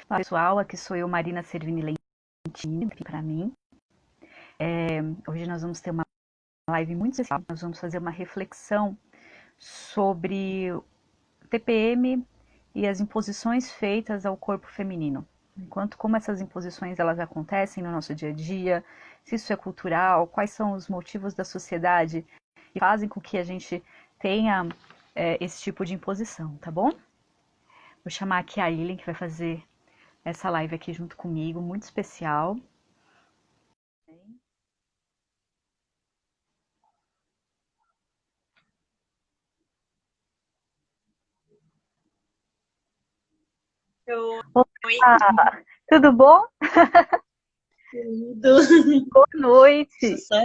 Olá, pessoal, aqui sou eu, Marina Servini Lentini, aqui para mim. Hoje nós vamos ter uma live muito especial. Nós vamos fazer uma reflexão sobre TPM e as imposições feitas ao corpo feminino. Enquanto como essas imposições elas acontecem no nosso dia a dia, se isso é cultural, quais são os motivos da sociedade que fazem com que a gente tenha esse tipo de imposição, tá bom? Vou chamar aqui a Lilian, que vai fazer essa live aqui junto comigo, muito especial. Oi, Olá, tudo bom? tudo. Boa Deixa eu noite. só...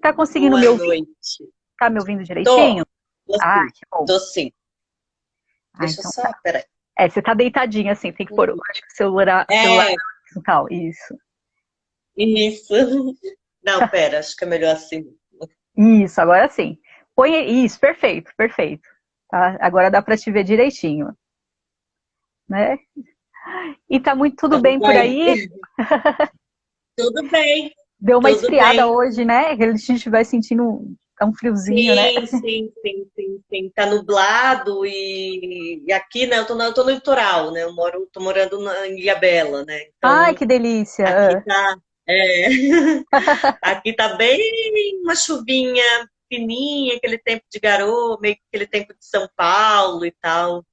Tá conseguindo me Boa ouvir? noite. Tá me ouvindo Tô, direitinho? tô Ah, sim, que bom. tô sim. Deixa eu Então tá. só, peraí. Você tá deitadinha assim, tem que pôr, acho que o celular É, e tal, isso. isso. Não, pera, acho que é melhor assim. Isso, agora sim. Põe isso, perfeito, perfeito. Tá? Agora dá pra te ver direitinho, né? E tá muito tudo Então bem por vai. aí? Tudo bem, Deu uma tudo esfriada bem. hoje, né? Que a gente vai sentindo um friozinho, né? Sim. Tá nublado e aqui, né, eu tô no litoral, né? Tô morando em Ilhabela, né? Ai, Então, que delícia. aqui tá, é, aqui tá bem uma chuvinha fininha, aquele tempo de garoa, meio que aquele tempo de São Paulo e tal.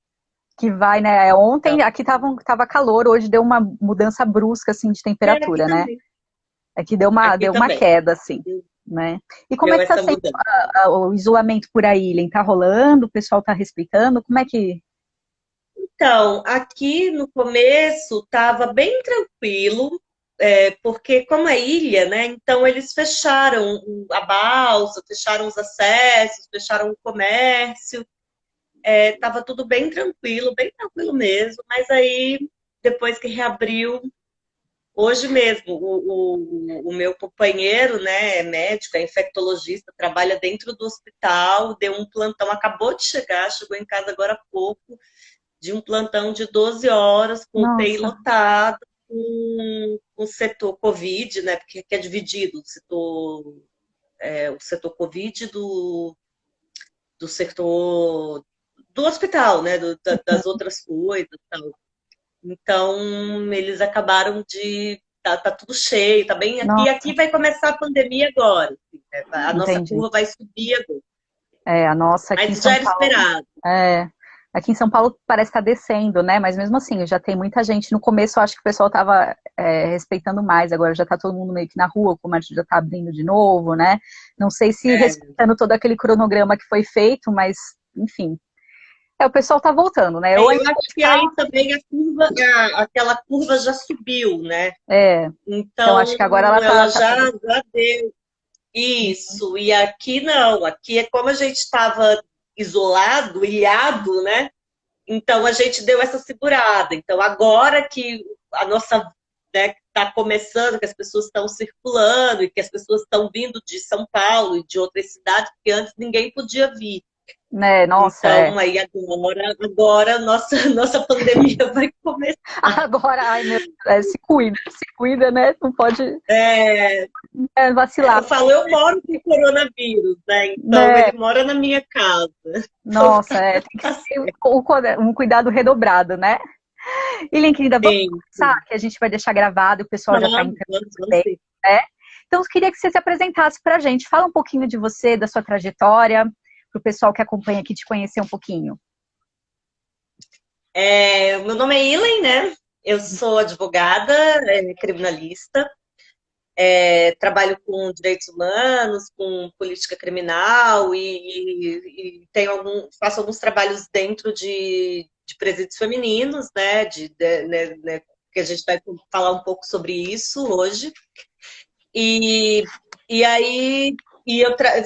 Que vai, né? Ontem Então, aqui tava calor, hoje deu uma mudança brusca assim de aqui temperatura, né? também. Aqui deu uma, Aqui deu uma também. queda assim, né? E como é Deu que tá essa sendo mudança. o isolamento por aí, Len? Tá rolando? O pessoal tá respeitando? Como é que... Então, aqui no começo estava bem tranquilo, porque como é ilha, né? Então eles fecharam a balsa, fecharam os acessos, fecharam o comércio. Tava tudo bem tranquilo mesmo. Mas aí, depois que reabriu, hoje mesmo, o meu companheiro, né, é médico, é infectologista, trabalha dentro do hospital, deu um plantão, acabou de chegar, chegou em casa agora há pouco, de um plantão de 12 horas, com o UTI Nossa, lotado, com o setor Covid, né, porque aqui é dividido o setor Covid do setor do hospital, né, das outras coisas e tal. Então, eles acabaram de. Tá tudo cheio, tá bem aqui. nossa, Aqui vai começar a pandemia agora. Assim, né? A nossa entendi. curva vai subir agora. A nossa aqui em Mas já São era Paulo, esperado. é, aqui em São Paulo parece estar descendo, né? Mas mesmo assim, já tem muita gente. No começo eu acho que o pessoal tava respeitando mais, agora já tá todo mundo meio que na rua, o comércio já tá abrindo de novo, né? Não sei se É, respeitando todo aquele cronograma que foi feito, mas enfim. O pessoal tá voltando, né? Ou eu ainda acho que aí também aquela curva já subiu, né? é, então Então, acho que agora ela ela tá já deu isso. E aqui não. Aqui é como a gente estava isolado, ilhado, né? Então a gente deu essa segurada. Então agora que a nossa, né, está começando, que as pessoas estão circulando e que as pessoas estão vindo de São Paulo e de outras cidades, porque antes ninguém podia vir. né? Nossa, Então aí agora a nossa nossa pandemia vai começar. agora, ai meu, se cuida, né? Não pode É, vacilar, eu falo, eu moro com coronavírus, né? Então né? ele mora na minha casa. Então Nossa, tá, tem que tá ser certo. um cuidado redobrado, né? E, querida, vamos Sim, começar, sim. que a gente vai deixar gravado, o pessoal já está Vamos, entrando vamos também, sim. né? Então, eu queria que você se apresentasse para a gente. Fala um pouquinho de você, da sua trajetória, para o pessoal que acompanha aqui te conhecer um pouquinho. Meu nome é Ilen, né? Eu sou advogada, criminalista, trabalho com direitos humanos, com política criminal e faço alguns trabalhos dentro de presídios femininos, né? Né, que a gente vai falar um pouco sobre isso hoje. E, e aí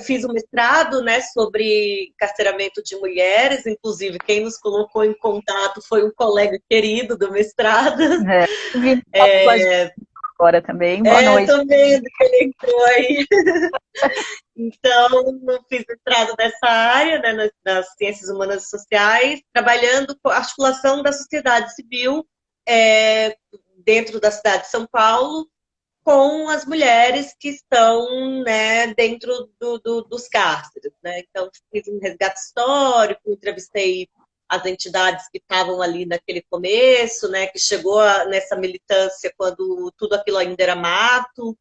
fiz um mestrado, né, sobre carceramento de mulheres, inclusive quem nos colocou em contato foi um colega querido do mestrado. É, o Vini está com a gente agora também. Boa noite. Tô vendo que ele entrou aí. Então, eu fiz mestrado nessa área, né, nas ciências humanas e sociais, trabalhando com a articulação da sociedade civil dentro da cidade de São Paulo, com as mulheres que estão, né, dentro dos cárceres, né? Então, fiz um resgate histórico, entrevistei as entidades que estavam ali naquele começo, né, que chegou nessa militância quando tudo aquilo ainda era mato,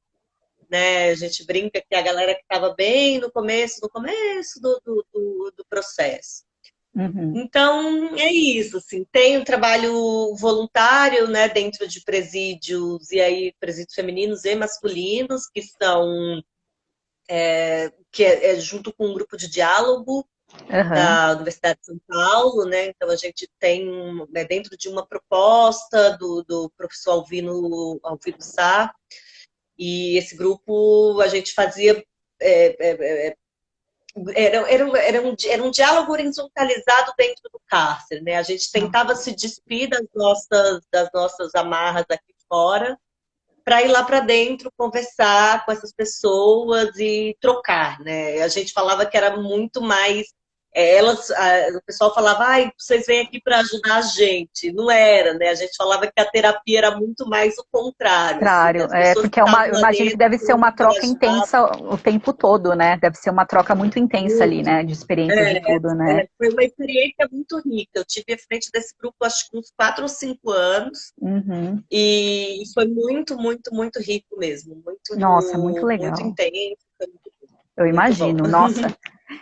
né? A gente brinca que a galera que estava bem no começo do processo. Uhum. Então, é isso, assim, tem um trabalho voluntário, né, dentro de presídios, e aí presídios femininos e masculinos, que são, junto com um grupo de diálogo Uhum. da Universidade de São Paulo, né, então a gente tem, né, dentro de uma proposta do professor Alvino Sá, e esse grupo a gente fazia era um diálogo horizontalizado dentro do cárcere, né? A gente tentava se despir das nossas amarras aqui fora para ir lá para dentro conversar com essas pessoas e trocar, né? A gente falava que era muito mais o pessoal falava, ai, vocês vêm aqui para ajudar a gente. Não era, né? A gente falava que a terapia era muito mais o contrário, assim, Contrário, as pessoas que porque estavam eu lá imagino que dentro deve ser queriam uma troca interagir intensa o tempo todo, né? Deve ser uma troca muito intensa ali, muito. né? De experiências de tudo, né? Foi uma experiência muito rica. Eu tive à frente desse grupo, acho que uns 4 ou 5 anos, Uhum. e foi muito, muito, muito rico mesmo. Nossa, muito Muito legal. intenso, foi muito bom. Eu Muito bom. imagino, nossa.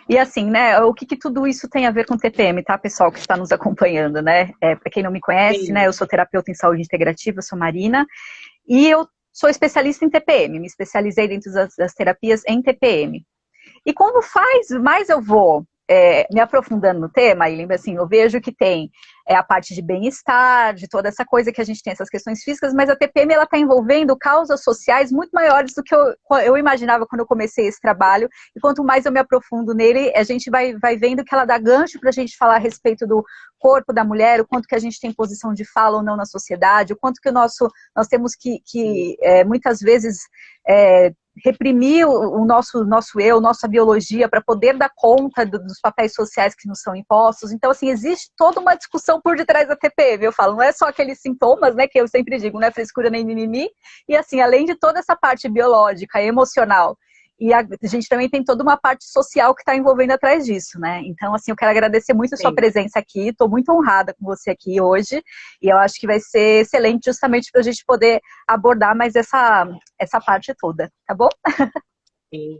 E assim, né, o que, que tudo isso tem a ver com TPM, tá, pessoal que está nos acompanhando, né? Para quem não me conhece, né, Sim, eu sou terapeuta em saúde integrativa, eu sou Marina, e eu sou especialista em TPM, me especializei dentro das terapias em TPM. E quando mais eu vou me aprofundando no tema, e lembra assim, eu vejo que tem a parte de bem-estar, de toda essa coisa que a gente tem, essas questões físicas, mas a TPM ela está envolvendo causas sociais muito maiores do que eu imaginava quando eu comecei esse trabalho, e quanto mais eu me aprofundo nele, a gente vai vendo que ela dá gancho para a gente falar a respeito do corpo da mulher, o quanto que a gente tem posição de fala ou não na sociedade, o quanto que nós temos que muitas vezes reprimir o nosso eu, nossa biologia, para poder dar conta dos papéis sociais que nos são impostos. Então, assim, existe toda uma discussão por detrás da TPM, eu falo, não é só aqueles sintomas, né, que eu sempre digo, não é frescura nem mimimi, e assim, além de toda essa parte biológica, emocional, e a gente também tem toda uma parte social que está envolvendo atrás disso, né? Então, assim, eu quero agradecer muito a sua sim. presença aqui, estou muito honrada com você aqui hoje, e eu acho que vai ser excelente justamente para a gente poder abordar mais essa parte toda, tá bom? Sim.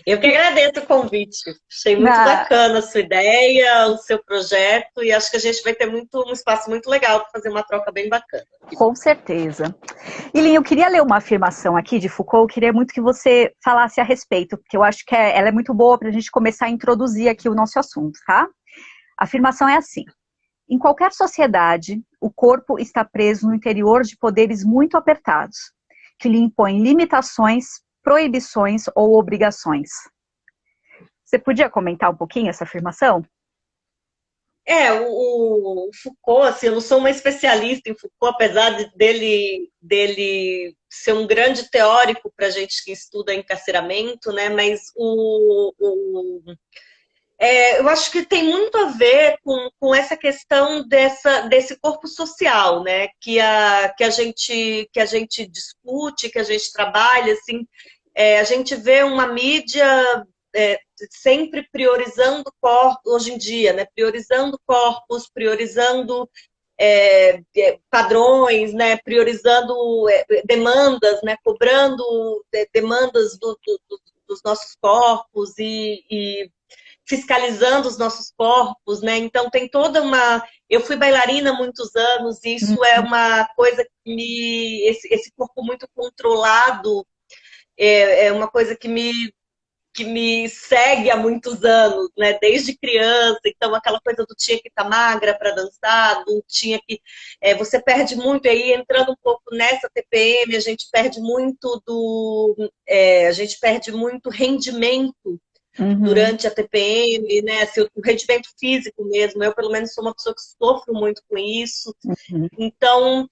Eu que agradeço o convite. Achei muito Na, bacana a sua ideia, o seu projeto, e acho que a gente vai ter um espaço muito legal para fazer uma troca bem bacana. com certeza. Ilin, eu queria ler uma afirmação aqui de Foucault, eu queria muito que você falasse a respeito, porque eu acho que ela é muito boa para a gente começar a introduzir aqui o nosso assunto, tá? A afirmação é assim: em qualquer sociedade, o corpo está preso no interior de poderes muito apertados, que lhe impõem limitações, proibições ou obrigações. Você podia comentar um pouquinho essa afirmação? O Foucault, assim, eu não sou uma especialista em Foucault, apesar dele ser um grande teórico para a gente que estuda encarceramento, né? Mas eu acho que tem muito a ver com essa questão desse corpo social, né? Que a gente discute, que a gente trabalha, assim, a gente vê uma mídia sempre priorizando corpos, hoje em dia, né? Priorizando corpos, priorizando padrões, né? Priorizando demandas, né? Cobrando demandas dos nossos corpos e fiscalizando os nossos corpos, né? Então tem toda uma. Eu fui bailarina há muitos anos, e isso é uma coisa que esse corpo muito controlado é uma coisa que me segue há muitos anos, né? Desde criança, então aquela coisa do tinha que estar magra para dançar, do tinha que. Você perde muito, aí entrando um pouco nessa TPM, a gente perde muito rendimento Uhum, durante a TPM, né? Assim, o rendimento físico mesmo. Eu, pelo menos, sou uma pessoa que sofro muito com isso. uhum, Então,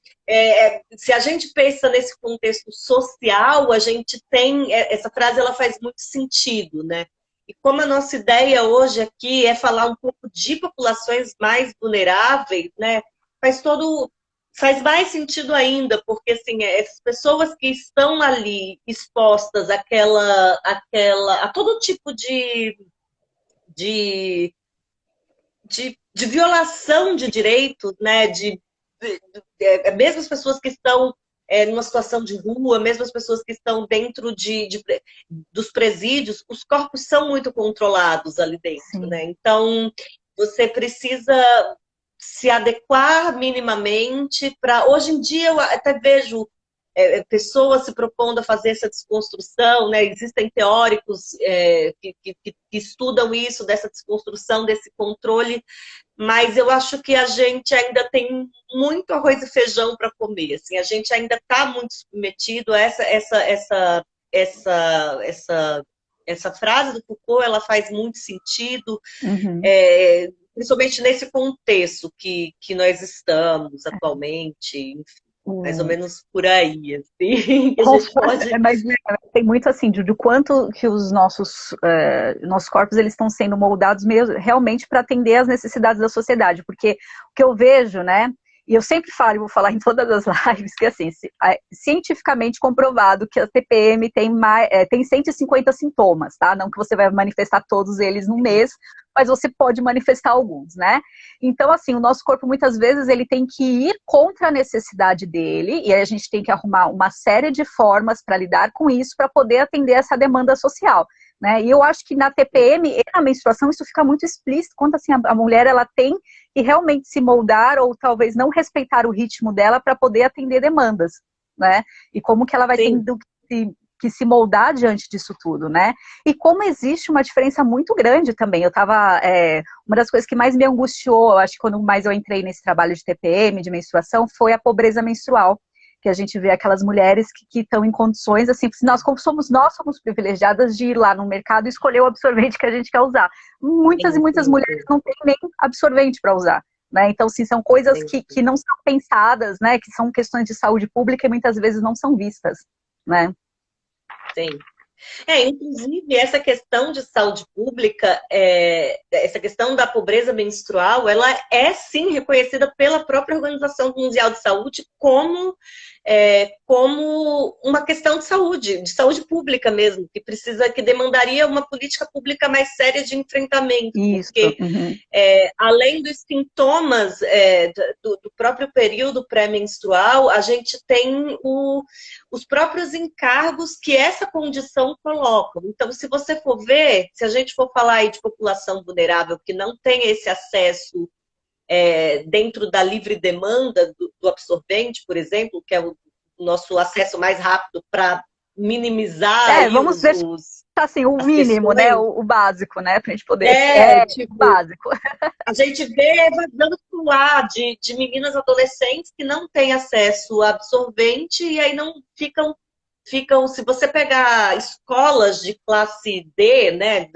se a gente pensa nesse contexto social, a gente tem essa frase, ela faz muito sentido, né? E como a nossa ideia hoje aqui é falar um pouco de populações mais vulneráveis, né? Faz todo faz mais sentido ainda, porque assim, essas pessoas que estão ali expostas a todo tipo de, de violação de direitos, né? Mesmo as pessoas que estão numa situação de rua, mesmo as pessoas que estão dentro dos presídios, os corpos são muito controlados ali dentro, Sim. né? Então, você precisa se adequar minimamente para... Hoje em dia, eu até vejo pessoas se propondo a fazer essa desconstrução, né? Existem teóricos que estudam isso, dessa desconstrução, desse controle, mas eu acho que a gente ainda tem muito arroz e feijão para comer. Assim, a gente ainda está muito submetido a essa frase do Foucault, ela faz muito sentido, Uhum. principalmente nesse contexto que nós estamos atualmente, enfim, mais ou O, menos por aí, assim, que a com gente certeza, pode... mas tem muito assim de quanto que os nossos corpos eles estão sendo moldados mesmo, realmente para atender às necessidades da sociedade, porque o que eu vejo, né, e eu sempre falo, e vou falar em todas as lives, que assim, cientificamente comprovado que a TPM tem 150 sintomas, tá? Não que você vai manifestar todos eles no mês, mas você pode manifestar alguns, né? Então, assim, o nosso corpo muitas vezes ele tem que ir contra a necessidade dele, e aí a gente tem que arrumar uma série de formas para lidar com isso, para poder atender essa demanda social. Né? E eu acho que na TPM e na menstruação isso fica muito explícito, quando assim, a mulher ela tem que realmente se moldar ou talvez não respeitar o ritmo dela para poder atender demandas, né? E como que ela vai Sim, tendo que se moldar diante disso tudo, né? E como existe uma diferença muito grande também. Eu estava uma das coisas que mais me angustiou, eu acho que quando mais eu entrei nesse trabalho de TPM, de menstruação, foi a pobreza menstrual, que a gente vê aquelas mulheres que estão em condições, assim, como nós somos privilegiadas de ir lá no mercado e escolher o absorvente que a gente quer usar. Muitas e sim, muitas sim, mulheres não têm nem absorvente para usar. Né? Então, sim, são coisas sim, que não são pensadas, né? Que são questões de saúde pública e muitas vezes não são vistas. Né? sim. Inclusive, essa questão de saúde pública, essa questão da pobreza menstrual, ela é sim reconhecida pela própria Organização Mundial de Saúde como uma questão de saúde pública mesmo, que demandaria uma política pública mais séria de enfrentamento, Isso. porque Uhum. além dos sintomas do próprio período pré-menstrual, a gente tem os próprios encargos que essa condição coloca. Então, se você for ver, se a gente for falar aí de população vulnerável que não tem esse acesso dentro da livre demanda do absorvente, por exemplo, que é o nosso acesso mais rápido para minimizar aí Vamos deixar assim, o as mínimo, né? questões. O básico, né? Pra gente poder. O Tipo, básico. a gente vê evasão escolar de meninas adolescentes que não têm acesso a absorvente e aí não se você pegar escolas de classe D, né,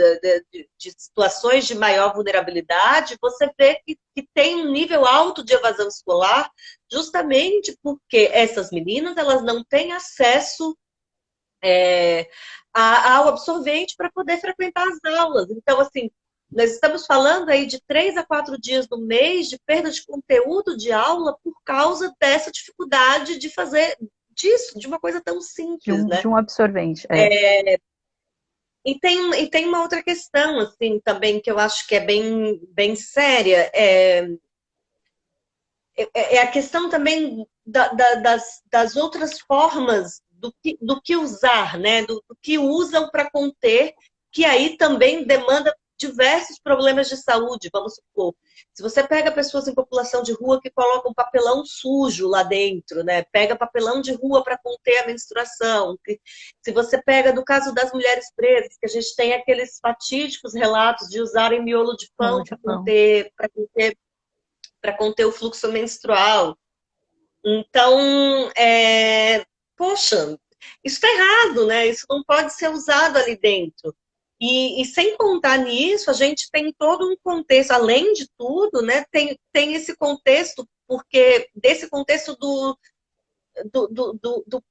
de situações de maior vulnerabilidade, você vê que tem um nível alto de evasão escolar, justamente porque essas meninas elas não têm acesso ao absorvente para poder frequentar as aulas. Então, assim, nós estamos falando aí de 3 a 4 dias no mês de perda de conteúdo de aula por causa dessa dificuldade de fazer disso, de uma coisa tão simples, né? De um absorvente. E tem uma outra questão, assim, também, que eu acho que é bem, bem séria, a questão também das outras formas do que usar, né? Do que usam para conter, que aí também demanda diversos problemas de saúde, vamos supor. Se você pega pessoas em população de rua que colocam papelão sujo lá dentro, né? Pega papelão de rua para conter a menstruação. Se você pega do caso das mulheres presas, que a gente tem aqueles fatídicos relatos de usarem miolo de Bolo pão de pão. para conter o fluxo menstrual. Então, poxa, isso está errado, né? Isso não pode ser usado ali dentro. E sem contar nisso, a gente tem todo um contexto, além de tudo, né? Tem esse contexto, porque desse contexto do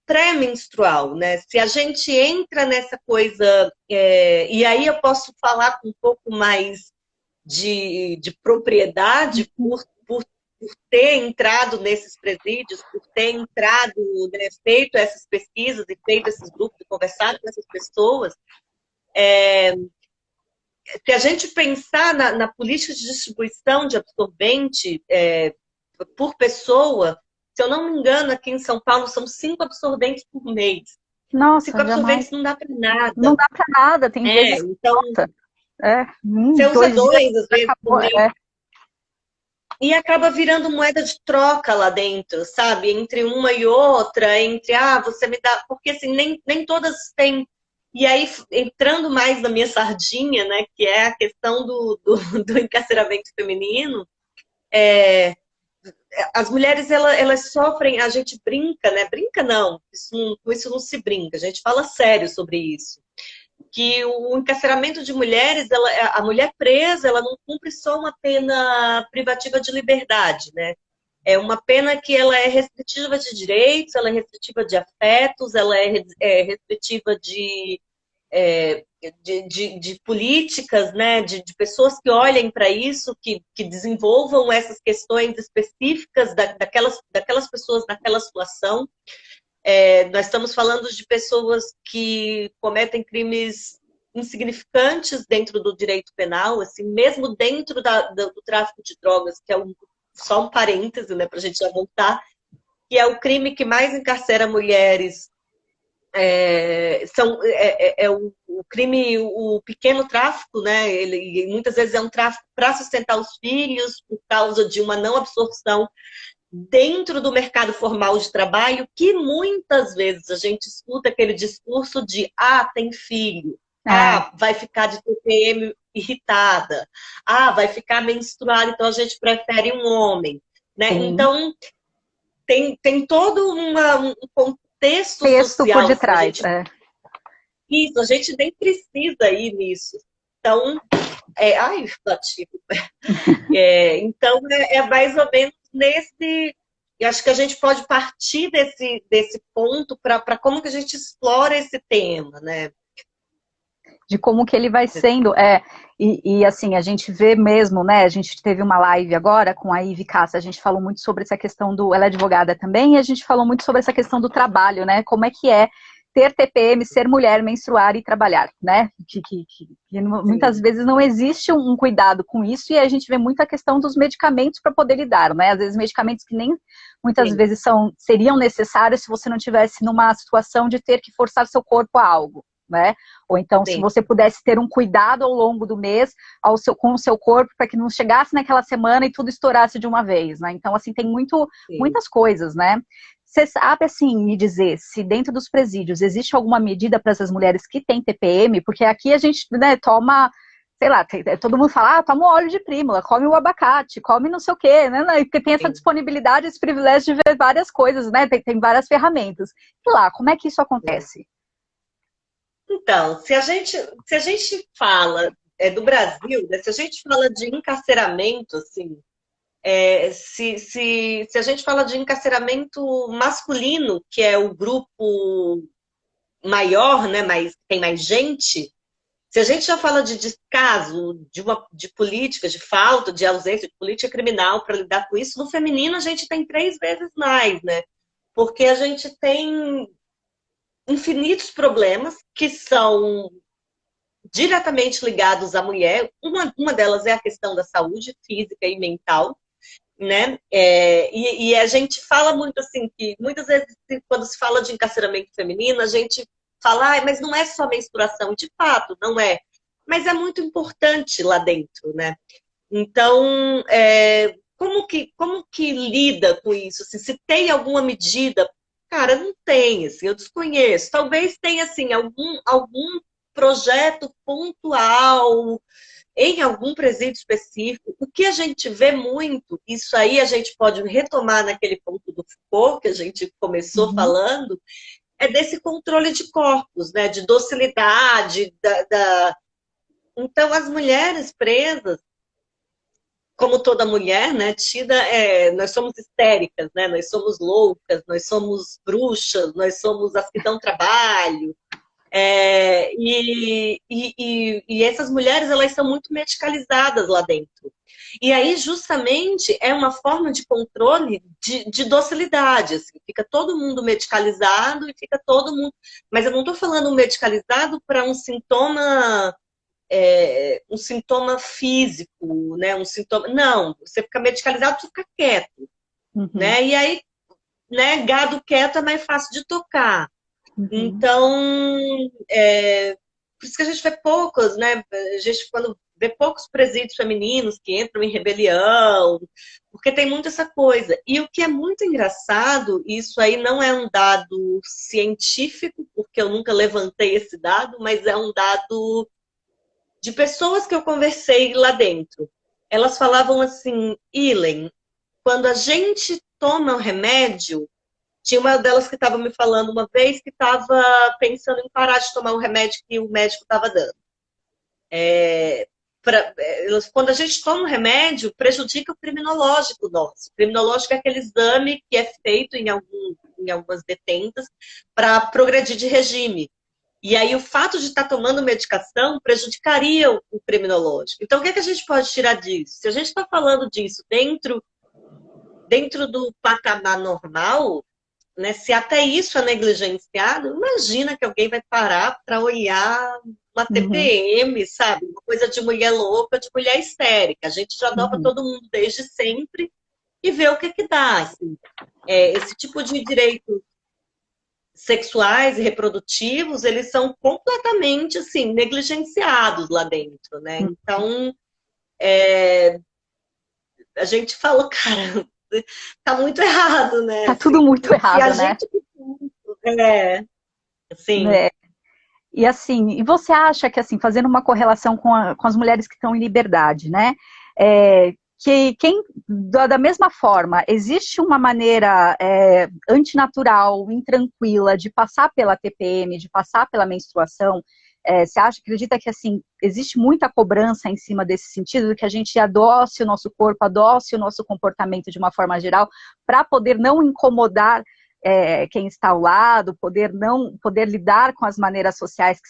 pré-menstrual, né? Se a gente entra nessa coisa, e aí eu posso falar com um pouco mais de propriedade, ter entrado nesses presídios, por ter entrado, né, feito essas pesquisas e feito esses grupos, e conversado com essas pessoas, se a gente pensar na política de distribuição de absorvente por pessoa, se eu não me engano, aqui em São Paulo são 5 absorventes por mês. Nossa, 5 jamais. absorventes não dá para nada. Não dá para nada, tem vezes. Então, um, você usa 2 dias, às vezes, por acabou. mês. E acaba virando moeda de troca lá dentro, sabe? Entre uma e outra, entre, você me dá... Porque, assim, nem todas têm... E aí, entrando mais na minha sardinha, né, que é a questão do encarceramento feminino, as mulheres, elas sofrem, a gente brinca, né? Brinca não, com isso não se brinca, a gente fala sério sobre isso. Que o encarceramento de mulheres, a mulher presa, ela não cumpre só uma pena privativa de liberdade, né? É uma pena que ela é restritiva de direitos, ela é restritiva de afetos, ela é restritiva de políticas, né? De pessoas que olhem para isso, que desenvolvam essas questões específicas daquelas pessoas naquela situação. Nós estamos falando de pessoas que cometem crimes insignificantes dentro do direito penal, assim, mesmo dentro do tráfico de drogas, que é só um parêntese, né, para a gente já voltar, que é o crime que mais encarcera mulheres. O crime, o pequeno tráfico, né? Ele muitas vezes é um tráfico para sustentar os filhos, por causa de uma não absorção dentro do mercado formal de trabalho, que muitas vezes a gente escuta aquele discurso de tem filho, vai ficar de TPM irritada, vai ficar menstruada, então a gente prefere um homem, né? Sim. Então tem todo um contexto social por detrás. Isso, a gente nem precisa ir nisso. Então, então é mais ou menos nesse... Eu acho que a gente pode partir desse ponto para como que a gente explora esse tema, né? De como que ele vai sendo, e assim, a gente vê mesmo, né, a gente teve uma live agora com a Ivy Cássia, a gente falou muito sobre essa questão ela é advogada também, e a gente falou muito sobre essa questão do trabalho, né, como é que é ter TPM, ser mulher, menstruar e trabalhar, né, que muitas vezes não existe um cuidado com isso, e a gente vê muita questão dos medicamentos para poder lidar, né, às vezes medicamentos que nem muitas vezes seriam necessários se você não tivesse numa situação de ter que forçar seu corpo a algo. Né? Ou então, se você pudesse ter um cuidado ao longo do mês com o seu corpo, para que não chegasse naquela semana e tudo estourasse de uma vez, né? Então, assim, tem muitas coisas, né? Você sabe, assim, me dizer se dentro dos presídios existe alguma medida para essas mulheres que têm TPM? Porque aqui a gente, né, toma, sei lá, todo mundo fala, toma o óleo de prímula, come o abacate, come não sei o quê, né? Porque tem essa disponibilidade, esse privilégio de ver várias coisas, né? Tem várias ferramentas. E lá, como é que isso acontece? Então, se a gente fala do Brasil, né, se a gente fala de encarceramento, assim, se a gente fala de encarceramento masculino, que é o grupo maior, né, tem mais gente, se a gente já fala de descaso, de política, de falta, de ausência de política criminal para lidar com isso, no feminino a gente tem 3 vezes mais, né? Porque a gente tem infinitos problemas que são diretamente ligados à mulher. Uma delas é a questão da saúde física e mental, né? E a gente fala muito assim, que muitas vezes quando se fala de encarceramento feminino, a gente fala, mas não é só menstruação. De fato, não é. Mas é muito importante lá dentro, né? Então, como que lida com isso? Assim, se tem alguma medida? Cara, não tem, assim, eu desconheço. Talvez tenha, assim, algum projeto pontual em algum presídio específico. O que a gente vê muito, isso aí a gente pode retomar naquele ponto do Foucault, que a gente começou falando, é desse controle de corpos, né? De docilidade. Então, as mulheres presas, como toda mulher, né, nós somos histéricas, né, nós somos loucas, nós somos bruxas, nós somos as que dão trabalho. E essas mulheres, elas são muito medicalizadas lá dentro. E aí, justamente, é uma forma de controle de docilidade. Assim. Fica todo mundo medicalizado e fica todo mundo... Mas eu não estou falando medicalizado para um sintoma físico, né? Um sintoma... Não, você fica medicalizado para ficar quieto. Uhum, Né? E aí, né, gado quieto é mais fácil de tocar. uhum, Então, por isso que a gente vê poucos, né? A gente, quando vê poucos presídios femininos que entram em rebelião, porque tem muito essa coisa. E o que é muito engraçado, isso aí não é um dado científico, porque eu nunca levantei esse dado, mas é um dado de pessoas que eu conversei lá dentro. Elas falavam assim, Ilen, quando a gente toma o remédio, tinha uma delas que estava me falando uma vez que estava pensando em parar de tomar o remédio que o médico estava dando. Quando a gente toma o remédio, prejudica o criminológico nosso. O criminológico é aquele exame que é feito em algumas detentas para progredir de regime. E aí o fato de estar tomando medicação prejudicaria o criminológico. Então o que é que a gente pode tirar disso? Se a gente está falando disso dentro do patamar normal, né? Se até isso é negligenciado, imagina que alguém vai parar para olhar uma uhum, TPM, sabe? Uma coisa de mulher louca, de mulher histérica. A gente já dopa uhum, todo mundo desde sempre e vê o que que dá. Assim. Esse tipo de direitos sexuais e reprodutivos, eles são completamente assim, negligenciados lá dentro, né? uhum. Então, a gente falou, cara, tá muito errado, né? Tá tudo Assim, muito se a errado, né? gente assim, Né? E assim, e você acha que assim, fazendo uma correlação com as mulheres que estão em liberdade, né? Que da mesma forma, existe uma maneira antinatural, intranquila de passar pela TPM, de passar pela menstruação. Você acredita que assim, existe muita cobrança em cima desse sentido, que a gente adoce o nosso corpo, adoce o nosso comportamento de uma forma geral, para poder não incomodar quem está ao lado, poder lidar com as maneiras sociais que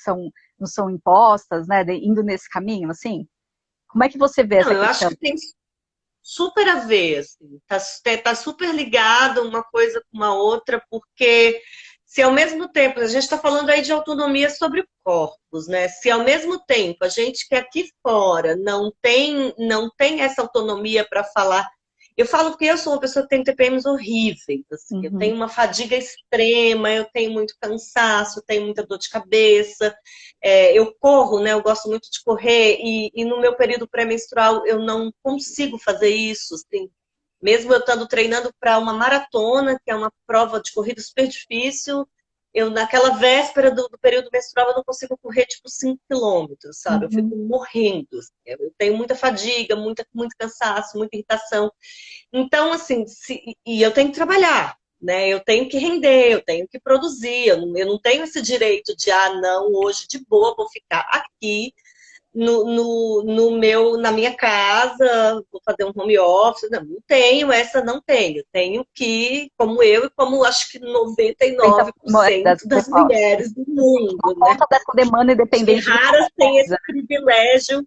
não são impostas, né, indo nesse caminho, assim? Como é que você vê não, essa eu acho questão? que tem super a ver, assim, tá super ligado uma coisa com uma outra, porque se ao mesmo tempo, a gente está falando aí de autonomia sobre corpos, né? Se ao mesmo tempo a gente que aqui fora não tem essa autonomia para falar. Eu falo porque eu sou uma pessoa que tem TPMs horríveis, assim, eu Uhum, tenho uma fadiga extrema, eu tenho muito cansaço, eu tenho muita dor de cabeça, eu corro, né? Eu gosto muito de correr e no meu período pré-menstrual eu não consigo fazer isso, assim. Mesmo eu estando treinando para uma maratona, que é uma prova de corrida super difícil, eu naquela véspera do período menstrual eu não consigo correr tipo 5 quilômetros, sabe? Eu fico uhum, morrendo. Assim. Eu tenho muita fadiga, muito cansaço, muita irritação. Então, assim, e eu tenho que trabalhar, né? Eu tenho que render, eu tenho que produzir. Eu não tenho esse direito de, não, hoje de boa, vou ficar aqui na minha casa, vou fazer um home office. Não tenho, essa não tenho. Tenho que, como eu e como acho que tenta 99% das mulheres do por mundo, né? conta dessa demanda Acho que independente de raras qualquer têm esse coisa. privilégio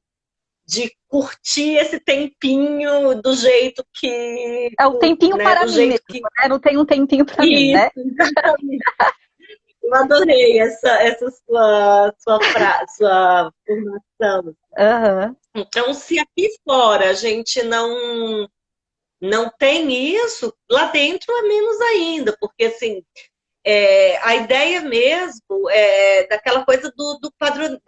de curtir esse tempinho do jeito que, É o tempinho né, para do mim jeito mesmo, que né? Não tem um tempinho para mim, isso, né? exatamente. Eu adorei essa sua formação. Uhum, Então, se aqui fora a gente não tem isso, lá dentro é menos ainda, porque assim, a ideia mesmo é daquela coisa do padrão,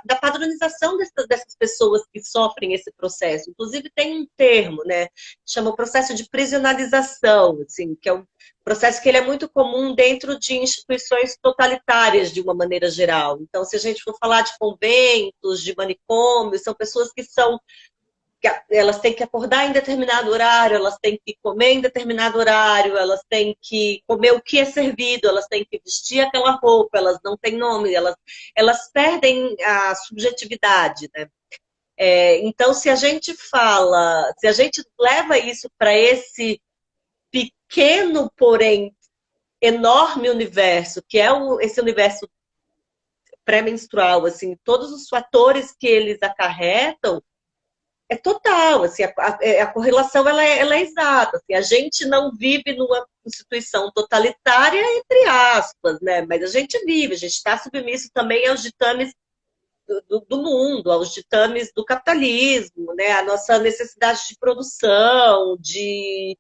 da padronização dessas pessoas que sofrem esse processo. Inclusive tem um termo, né? Chama o processo de prisionalização, assim, que é um processo que ele é muito comum dentro de instituições totalitárias, de uma maneira geral. Então, se a gente for falar de conventos, de manicômios, são pessoas que são elas têm que acordar em determinado horário, elas têm que comer em determinado horário, elas têm que comer o que é servido, elas têm que vestir aquela roupa, elas não têm nome, elas perdem a subjetividade, né? Então, se a gente leva isso para esse pequeno, porém enorme universo, que é esse universo pré-menstrual, assim, todos os fatores que eles acarretam, é total, assim, a correlação ela é exata. Assim, a gente não vive numa instituição totalitária, entre aspas, né? Mas a gente vive, a gente está submisso também aos ditames do mundo, aos ditames do capitalismo, né? A nossa necessidade de produção, de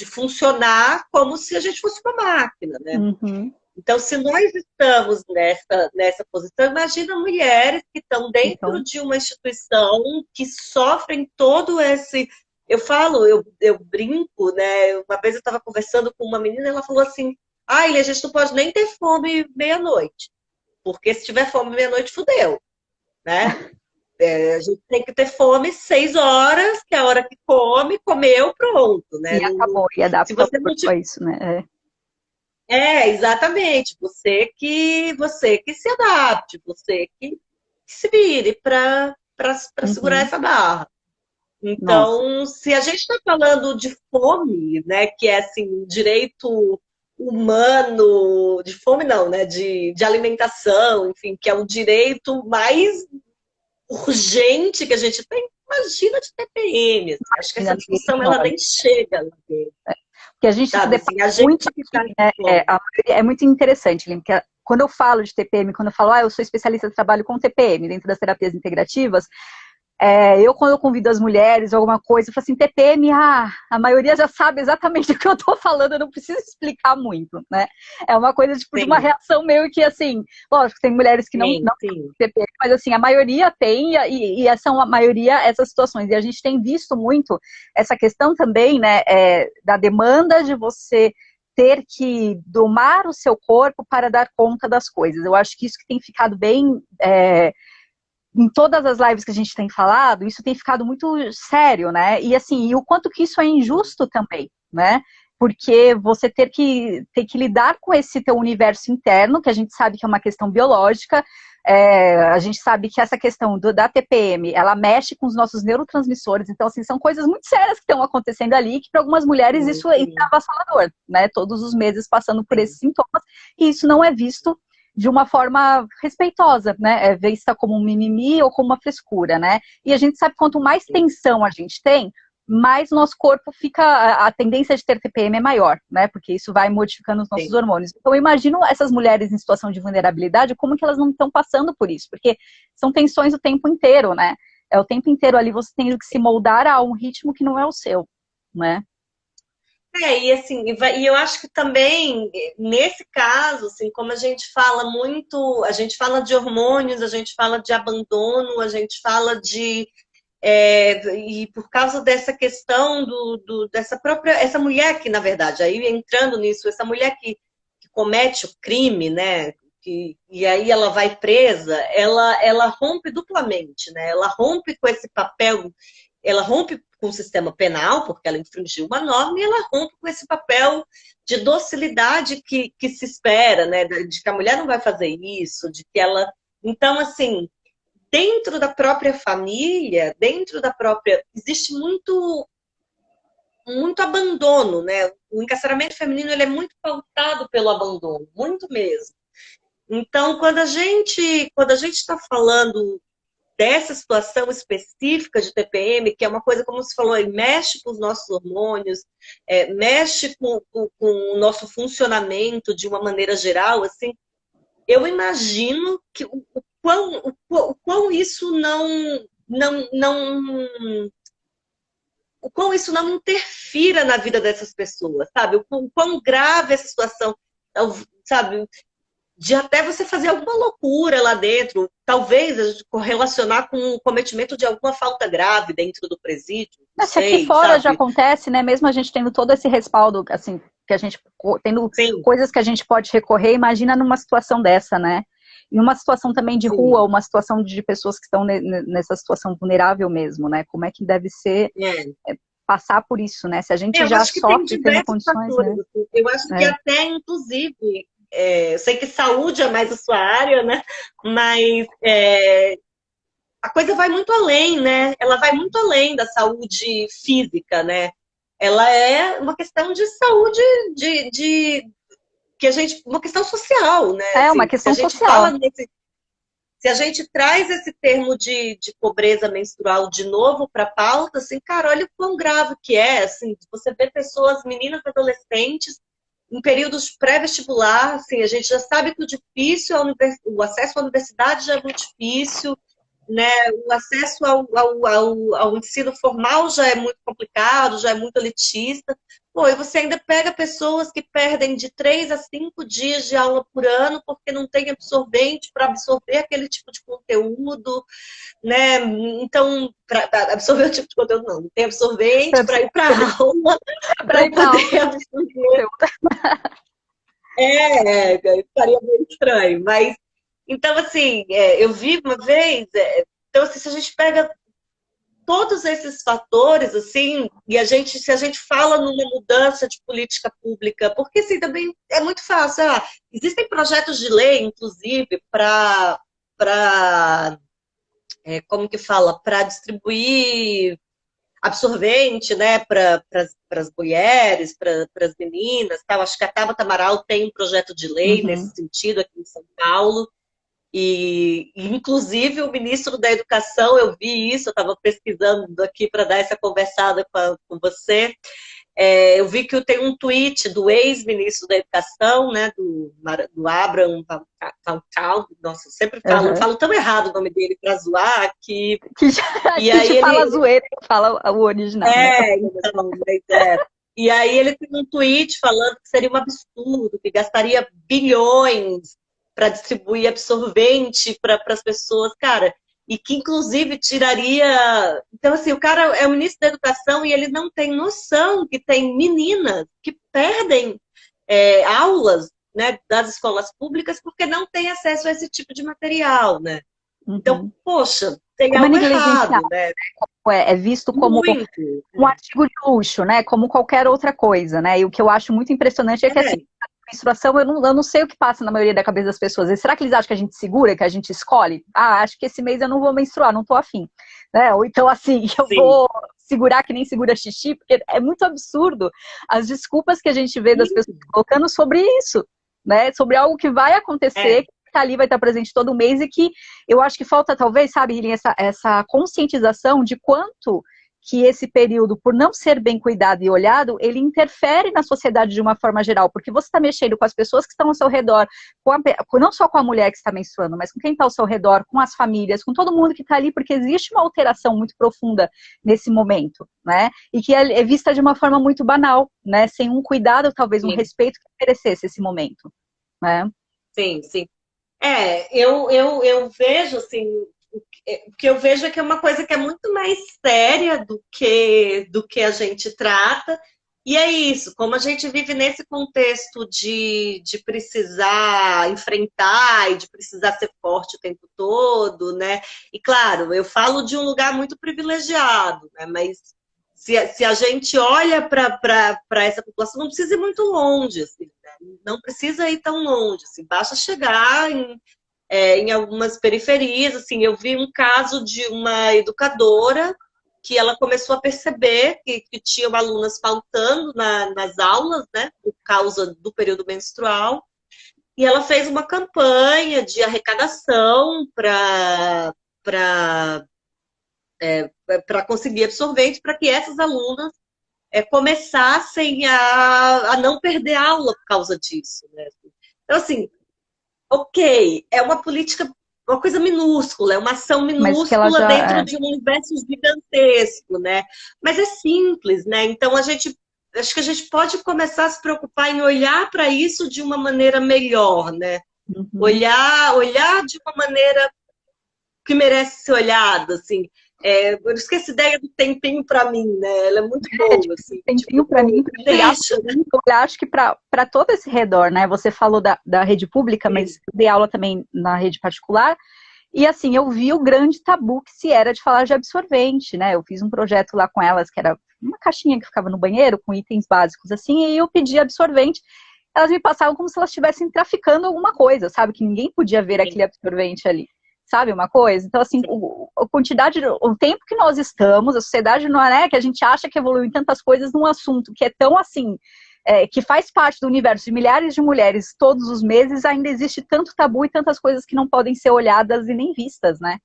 funcionar como se a gente fosse uma máquina, né? Uhum. Então, se nós estamos nessa posição, imagina mulheres que estão dentro Então, de uma instituição que sofrem todo esse. Eu brinco, né? Uma vez eu estava conversando com uma menina, ela falou assim: ah, Ilha, a gente não pode nem ter fome meia-noite, porque se tiver fome meia-noite, fudeu, né? A gente tem que ter fome 6 horas, que é a hora que come, comeu, pronto, né? e acabou, e Se adapta o você não corpo a isso, né? exatamente. Você que se adapte, você que se vire para segurar Uhum. essa barra. Nossa, Então, se a gente está falando de fome, né, que é assim, um direito humano, de fome não, né, de alimentação, enfim, que é o direito mais urgente que a gente tem, imagina de TPM. Assim, acho que essa ainda no discussão ela enorme. nem chega lá dentro, Porque a gente se sabe? depara Assim, a gente muito que está aqui, né? fome. É muito interessante, Lívia, porque quando eu falo de TPM, quando eu falo, eu sou especialista, trabalho com TPM dentro das terapias integrativas, quando eu convido as mulheres ou alguma coisa, eu falo assim, TPM, a maioria já sabe exatamente o que eu estou falando, eu não preciso explicar muito, né? É uma coisa, tipo, de uma Sim, reação meio que, assim, lógico, tem mulheres que não sim, têm sim. TPM, mas, assim, a maioria tem, e são a maioria essas situações. E a gente tem visto muito essa questão também, né, da demanda de você ter que domar o seu corpo para dar conta das coisas. Eu acho que isso que tem ficado bem em todas as lives que a gente tem falado, isso tem ficado muito sério, né? E assim, e o quanto que isso é injusto também, né? Porque você ter que lidar com esse teu universo interno, que a gente sabe que é uma questão biológica, a gente sabe que essa questão da TPM, ela mexe com os nossos neurotransmissores, então, assim, são coisas muito sérias que estão acontecendo ali, que para algumas mulheres Sim, isso é sim, avassalador, né? Todos os meses passando por sim. esses sintomas, e isso não é visto de uma forma respeitosa, né? É vista como um mimimi ou como uma frescura, né? E a gente sabe que quanto mais Sim. tensão a gente tem, mais nosso corpo fica, a tendência de ter TPM é maior, né? Porque isso vai modificando os nossos Sim. hormônios. Então, eu imagino essas mulheres em situação de vulnerabilidade, como que elas não estão passando por isso? Porque são tensões o tempo inteiro, né? É o tempo inteiro ali você tem que se moldar a um ritmo que não é o seu, né? E assim, e eu acho que também, nesse caso, assim, como a gente fala muito, a gente fala de hormônios, a gente fala de abandono, a gente fala e por causa dessa questão dessa própria, essa mulher que, na verdade, aí entrando nisso, essa mulher que comete o crime, né? E aí ela vai presa, ela rompe duplamente, né? Ela rompe com esse papel, ela rompe com o sistema penal, porque ela infringiu uma norma, e ela rompe com esse papel de docilidade que se espera, né? De que a mulher não vai fazer isso, de que ela. Então, assim, dentro da própria família, dentro da própria. Existe muito abandono, né? O encarceramento feminino ele é muito pautado pelo abandono, muito mesmo. Então, quando a gente está falando dessa situação específica de TPM, que é uma coisa, como você falou, mexe com os nossos hormônios, mexe com o nosso funcionamento de uma maneira geral, assim, eu imagino que o quão isso o quão isso não interfira na vida dessas pessoas, sabe? O quão grave essa situação, sabe? De até você fazer alguma loucura lá dentro, talvez correlacionar com o cometimento de alguma falta grave dentro do presídio, não Se aqui sei, fora já sabe? acontece, né? Mesmo a gente tendo todo esse respaldo, assim, que a gente tendo Sim, coisas que a gente pode recorrer, imagina numa situação dessa, né? E uma situação também de rua, sim. uma situação de pessoas que estão nessa situação vulnerável mesmo, né? Como é que deve ser É. passar por isso, né? Se a gente Eu já acho que tem sofre tendo diversos condições, fatores. né? Assim. Eu acho que É. até, inclusive, eu sei que saúde é mais a sua área, né? Mas a coisa vai muito além, né? Ela vai muito além da saúde física, né? Ela é uma questão de saúde, de que a gente, uma questão social, né? É uma Assim, questão social. Se a gente traz esse termo de pobreza menstrual de novo para a pauta, assim, cara, olha o quão grave que é, assim, você vê pessoas, meninas adolescentes, em períodos pré-vestibular, assim, a gente já sabe que o difícil, o acesso à universidade já é muito difícil, né? O acesso ao ensino formal já é muito complicado, já é muito elitista. Pô, e você ainda pega pessoas que perdem de 3 a 5 dias de aula por ano porque não tem absorvente para absorver aquele tipo de conteúdo, né? Então, para absorver o tipo de conteúdo, não tem absorvente para ir para a aula, Para para ir para poder absorver. Ficaria meio estranho, mas então, assim, eu vi uma vez, então, assim, se a gente pega todos esses fatores, assim, e se a gente fala numa mudança de política pública, porque, assim, também é muito fácil, existem projetos de lei, inclusive, como que fala, para distribuir absorvente, né, para as mulheres, para as meninas, tal. Acho que a Tabata Amaral tem um projeto de lei nesse Uhum. sentido aqui em São Paulo. Inclusive, o ministro da Educação, eu vi isso, eu estava pesquisando aqui para dar essa conversada com você. Eu vi que tem um tweet do ex-ministro da Educação, né, do Abraham Falcão. Nossa, eu sempre Uhum. falo tão errado o nome dele para zoar que. Que a E gente aí fala ele. zoeira e fala o original, né? Então, mas E aí ele tem um tweet falando que seria um absurdo, que gastaria bilhões para distribuir absorvente para as pessoas, cara, e que inclusive tiraria. Então, assim, o cara é o ministro da Educação e ele não tem noção que tem meninas que perdem aulas, né, das escolas públicas porque não têm acesso a esse tipo de material, né? Então, Uhum. poxa, tem Como é algo negligenciado, errado, né? é visto como Muito. um artigo de luxo, né? Como qualquer outra coisa, né? E o que eu acho muito impressionante é que assim, a menstruação, eu não sei o que passa na maioria da cabeça das pessoas. E será que eles acham que a gente segura, que a gente escolhe? Ah, acho que esse mês eu não vou menstruar, não tô afim. Né? Ou então, assim, eu Sim. vou segurar que nem segura xixi, porque é muito absurdo as desculpas que a gente vê das pessoas colocando sobre isso, né? Sobre algo que vai acontecer, que tá ali, vai estar presente todo mês e que eu acho que falta, talvez, sabe, Hilinha, essa conscientização de quanto que esse período, por não ser bem cuidado e olhado, ele interfere na sociedade de uma forma geral, porque você está mexendo com as pessoas que estão ao seu redor, não só com a mulher que está menstruando, mas com quem está ao seu redor, com as famílias, com todo mundo que está ali, porque existe uma alteração muito profunda nesse momento, né? E que é vista de uma forma muito banal, né? Sem um cuidado, talvez um respeito que merecesse esse momento, né? Sim, sim. Eu vejo assim, o que eu vejo é que é uma coisa que é muito mais séria do que a gente trata. E é isso, como a gente vive nesse contexto de precisar enfrentar e de precisar ser forte o tempo todo, né? E claro, eu falo de um lugar muito privilegiado, né? Mas se a gente olha para essa população, não precisa ir muito longe, assim, né? Não precisa ir tão longe, assim, basta chegar em algumas periferias. Assim, eu vi um caso de uma educadora que ela começou a perceber que tinham alunas faltando nas aulas, né, por causa do período menstrual, e ela fez uma campanha de arrecadação para conseguir absorvente para que essas alunas começassem a não perder aula por causa disso, né? Então, assim, ok, é uma política, uma coisa minúscula, é uma ação Mas que ela minúscula dentro já. de um universo gigantesco, né? Mas é simples, né? Então acho que a gente pode começar a se preocupar em olhar para isso de uma maneira melhor, né? Uhum. Olhar de uma maneira que merece ser olhada, assim. Por isso que essa ideia do tempinho para mim, né? Ela é muito boa, assim. Tempinho Tipo, para mim, deixa, né? olhar, acho que para todo esse redor, né? Você falou da rede pública, mas Sim. eu dei aula também na rede particular. E assim, eu vi o grande tabu que se era de falar de absorvente, né? Eu fiz um projeto lá com elas, que era uma caixinha que ficava no banheiro, com itens básicos assim, e eu pedi absorvente. Elas me passavam como se elas estivessem traficando alguma coisa, sabe? Que ninguém podia ver aquele absorvente ali. Sabe uma coisa? Então, assim, a quantidade, o tempo que nós estamos, a sociedade não é, né, que a gente acha que evoluiu em tantas coisas num assunto que é tão, assim, que faz parte do universo de milhares de mulheres todos os meses, ainda existe tanto tabu e tantas coisas que não podem ser olhadas e nem vistas, né?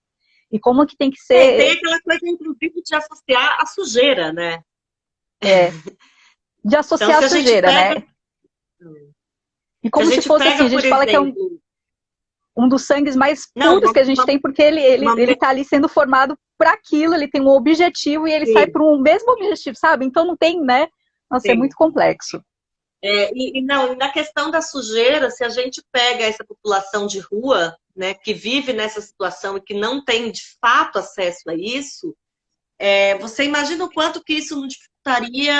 E como que tem que ser... Tem aquela coisa, inclusive, de associar a sujeira, né? De associar Então, a sujeira, pega... né? E como se fosse assim, a gente fala exemplo... que é um dos sangues mais puros que a gente tem, porque ele tá ali sendo formado para aquilo, ele tem um objetivo e ele sai por um mesmo objetivo, sabe? Então não tem, né? Nossa, é muito complexo. E na questão da sujeira, se a gente pega essa população de rua, né, que vive nessa situação e que não tem, de fato, acesso a isso, você imagina o quanto que isso não dificultaria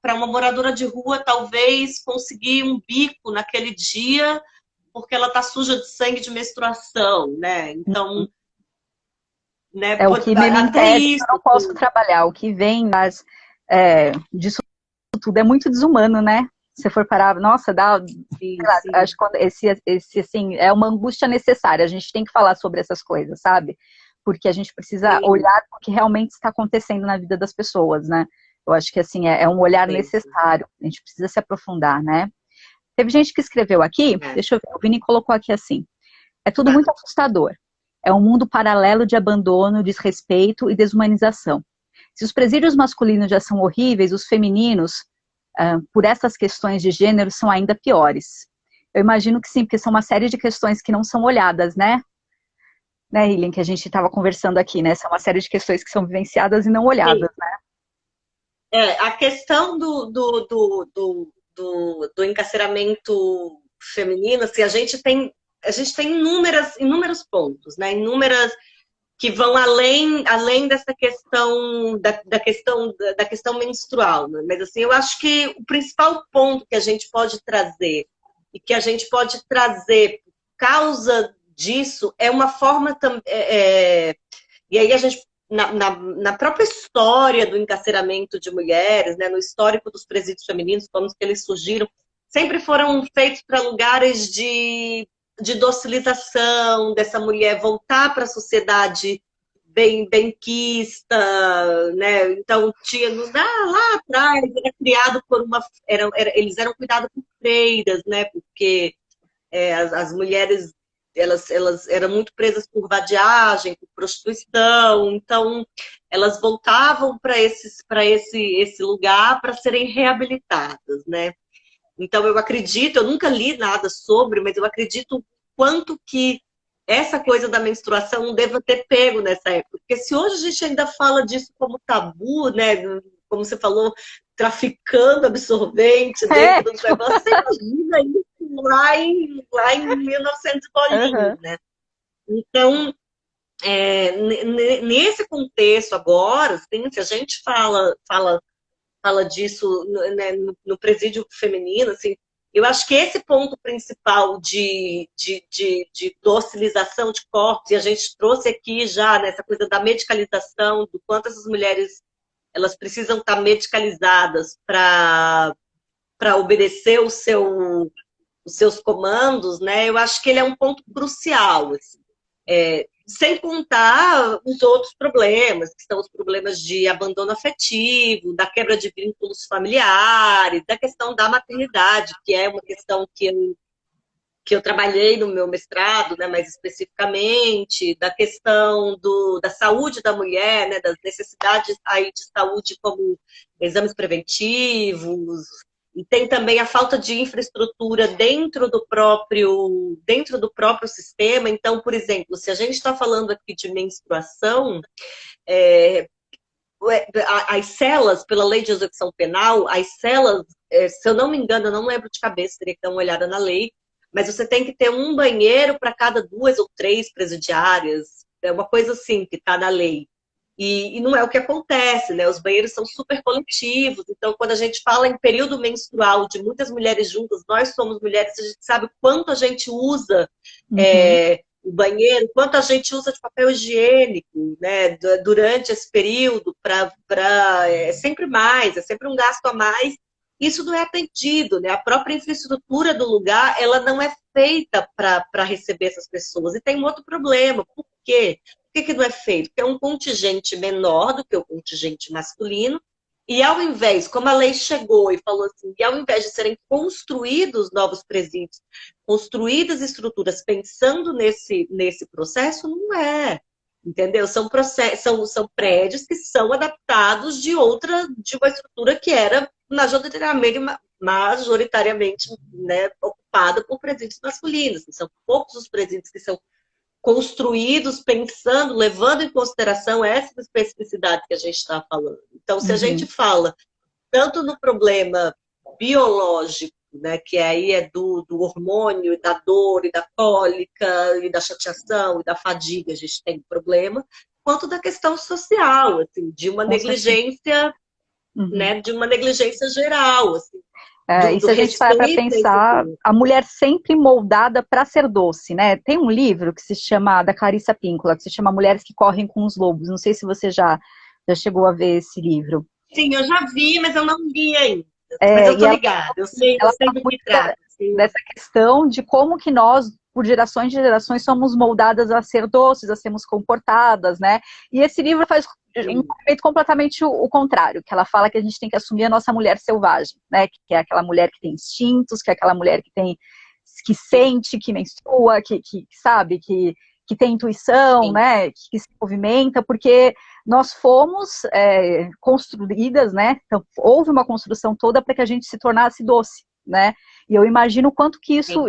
para uma moradora de rua, talvez, conseguir um bico naquele dia, porque ela está suja de sangue de menstruação, né? Então, né, o que me impede, eu não posso trabalhar. O que vem disso tudo é muito desumano, né? Se for parar, nossa, sim. Acho que esse assim, é uma angústia necessária. A gente tem que falar sobre essas coisas, sabe? Porque a gente precisa olhar o que realmente está acontecendo na vida das pessoas, né? Eu acho que assim, é um olhar necessário. A gente precisa se aprofundar, né? Teve gente que escreveu aqui, deixa eu ver, o Vini colocou aqui assim: é tudo muito assustador. É um mundo paralelo de abandono, desrespeito e desumanização. Se os presídios masculinos já são horríveis, os femininos, por essas questões de gênero, são ainda piores. Eu imagino que sim, porque são uma série de questões que não são olhadas, né? Né, Helen, que a gente estava conversando aqui, né? São uma série de questões que são vivenciadas e não olhadas, né? A questão do encarceramento feminino, assim, a gente tem inúmeros pontos, né? Inúmeras que vão além dessa questão da questão menstrual, né? Mas assim, eu acho que o principal ponto que a gente pode trazer e que a gente pode trazer por causa disso é uma forma e aí a gente na própria história do encarceramento de mulheres, né, no histórico dos presídios femininos, como que eles surgiram, sempre foram feitos para lugares de docilização, dessa mulher voltar para a sociedade benquista, né? Então, tinha lá atrás, era criado por eles eram cuidados por freiras, né? Porque as mulheres elas eram muito presas por vadiagem, por prostituição, então elas voltavam para esse lugar para serem reabilitadas, né? Então, eu acredito, eu nunca li nada sobre, mas eu acredito o quanto que essa coisa da menstruação não deva ter pego nessa época. Porque se hoje a gente ainda fala disso como tabu, né? Como você falou, traficando absorvente dentro do negócio, você imagina isso lá em 1900 bolinhos, né? Então, nesse contexto agora, assim, se a gente fala disso, né, no presídio feminino, assim, eu acho que esse ponto principal de docilização de corpos, e a gente trouxe aqui já nessa coisa da medicalização, do quanto essas mulheres elas precisam estar medicalizadas para obedecer os seus comandos, né? Eu acho que ele é um ponto crucial, assim. Sem contar os outros problemas, que são os problemas de abandono afetivo, da quebra de vínculos familiares, da questão da maternidade, que é uma questão que eu trabalhei no meu mestrado, né, mais especificamente, da questão da saúde da mulher, né, das necessidades aí de saúde como exames preventivos, e tem também a falta de infraestrutura dentro do próprio sistema. Então, por exemplo, se a gente está falando aqui de menstruação, as celas, pela lei de execução penal, as celas, se eu não me engano, eu não lembro de cabeça, teria que dar uma olhada na lei, mas você tem que ter um banheiro para cada 2 ou 3 presidiárias. É uma coisa assim que está na lei. E não é o que acontece, né? Os banheiros são super coletivos. Então, quando a gente fala em período menstrual de muitas mulheres juntas, nós somos mulheres, a gente sabe o quanto a gente usa o banheiro, quanto a gente usa de papel higiênico, né? Durante esse período, é sempre mais, é sempre um gasto a mais. Isso não é atendido, né? A própria infraestrutura do lugar, ela não é feita para receber essas pessoas. E tem um outro problema. Por quê? Por que não é feito? Porque é um contingente menor do que o contingente masculino, E ao invés, como a lei chegou e falou assim, e ao invés de serem construídos novos presídios, construídas estruturas pensando nesse processo, não é. Entendeu? São prédios que são adaptados de uma estrutura que era majoritariamente, né, ocupada por presídios masculinos. São poucos os presídios que são construídos pensando, levando em consideração essas especificidades que a gente está falando. Então, se a gente fala tanto no problema biológico, né, que aí é do hormônio, e da dor, e da cólica, e da chateação, e da fadiga, a gente tem problema, quanto da questão social, assim, de uma negligência, né, de uma negligência geral, assim, e se a gente para para pensar, a mulher sempre moldada para ser doce, né? Tem um livro que se chama, da Clarissa Pinkola, que se chama Mulheres que Correm com os Lobos. Não sei se você já chegou a ver esse livro. Sim, eu já vi, mas eu não li ainda. Mas eu tô ligada, eu sei do que trata. Dessa questão de como que nós, por gerações e gerações, somos moldadas a ser doces, a sermos comportadas, né? E esse livro faz um movimento completamente o contrário, que ela fala que a gente tem que assumir a nossa mulher selvagem, né? Que é aquela mulher que tem instintos, que é aquela mulher que sente, que menstrua, que sabe, que tem intuição, sim, né? Que se movimenta, porque nós fomos construídas, né? Então, houve uma construção toda para que a gente se tornasse doce, né? E eu imagino o quanto que isso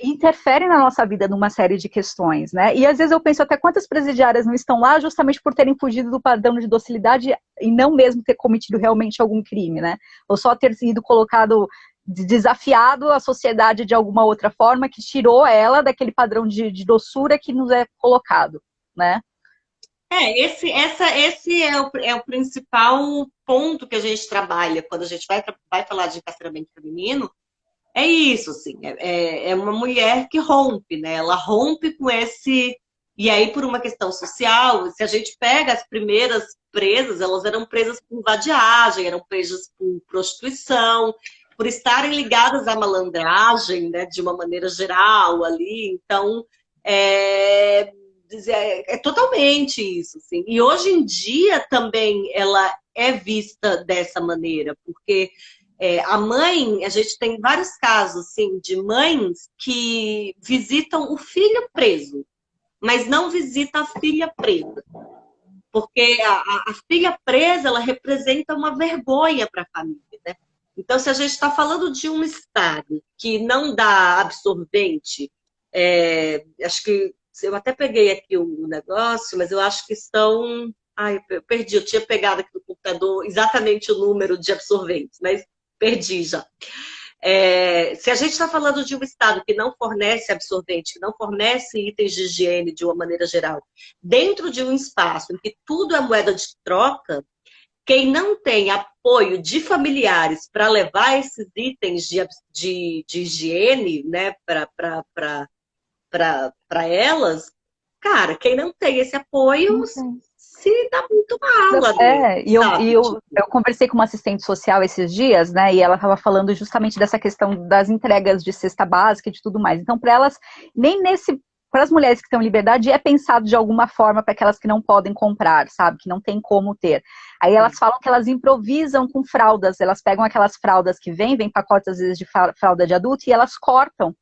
interfere na nossa vida numa série de questões, né? E às vezes eu penso até quantas presidiárias não estão lá justamente por terem fugido do padrão de docilidade e não mesmo ter cometido realmente algum crime, né? Ou só ter sido colocado, desafiado a sociedade de alguma outra forma que tirou ela daquele padrão de doçura que nos é colocado, né? Esse é o principal ponto que a gente trabalha quando a gente vai falar de encarceramento feminino. É isso, assim, é uma mulher que rompe, né? Ela rompe com esse... E aí, por uma questão social, se a gente pega as primeiras presas, elas eram presas por vadiagem, eram presas por prostituição, por estarem ligadas à malandragem, né? De uma maneira geral ali. Então, é totalmente isso, assim. E hoje em dia também ela é vista dessa maneira, porque a mãe, a gente tem vários casos assim, de mães que visitam o filho preso, mas não visita a filha presa. Porque a filha presa, ela representa uma vergonha para a família, né? Então, se a gente está falando de um Estado que não dá absorvente, acho que eu até peguei aqui o negócio, mas eu acho que são... Ai, eu perdi, eu tinha pegado aqui no computador exatamente o número de absorventes, mas perdi já. Se a gente está falando de um Estado que não fornece absorvente, que não fornece itens de higiene de uma maneira geral, dentro de um espaço em que tudo é moeda de troca, quem não tem apoio de familiares para levar esses itens de higiene, né, para elas, cara, quem não tem esse apoio se dá muito mal ali. Eu conversei com uma assistente social esses dias, né, e ela estava falando justamente dessa questão das entregas de cesta básica e de tudo mais. Então, para elas, nem para as mulheres que têm liberdade, é pensado de alguma forma para aquelas que não podem comprar, sabe, que não tem como ter. Aí elas falam que elas improvisam com fraldas, elas pegam aquelas fraldas que vem pacotes às vezes de fralda de adulto, e elas cortam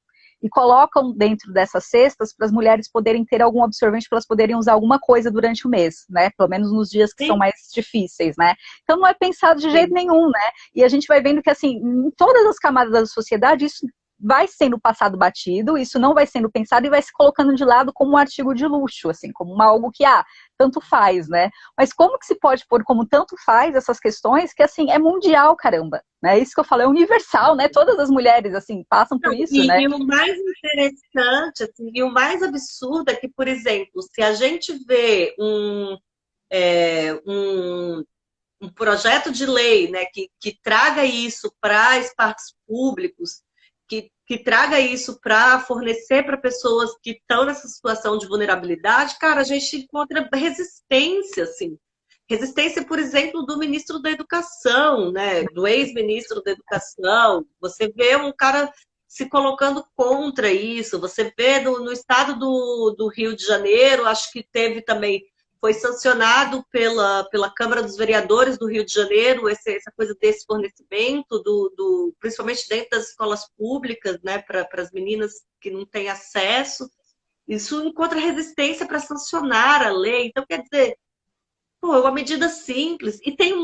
e colocam dentro dessas cestas para as mulheres poderem ter algum absorvente, para elas poderem usar alguma coisa durante o mês, né? Pelo menos nos dias que são mais difíceis, né? Então não é pensado de jeito nenhum, né? E a gente vai vendo que, assim, em todas as camadas da sociedade, isso vai sendo passado batido, isso não vai sendo pensado e vai se colocando de lado como um artigo de luxo, assim, como algo que, tanto faz, né? Mas como que se pode pôr como tanto faz essas questões que, assim, é mundial, caramba, né? Isso que eu falo, é universal, né? Todas as mulheres, assim, passam por isso, né? E o mais interessante, assim, e o mais absurdo é que, por exemplo, se a gente vê um projeto de lei, né, que traga isso para espaços públicos, que traga isso para fornecer para pessoas que estão nessa situação de vulnerabilidade, cara, a gente encontra resistência, assim. Resistência, por exemplo, do ministro da Educação, né, do ex-ministro da Educação. Você vê um cara se colocando contra isso. Você vê no estado do Rio de Janeiro, acho que teve também foi sancionado pela Câmara dos Vereadores do Rio de Janeiro, essa coisa desse fornecimento, principalmente dentro das escolas públicas, né, para as meninas que não têm acesso. Isso encontra resistência para sancionar a lei. Então, quer dizer, pô, é uma medida simples. E tem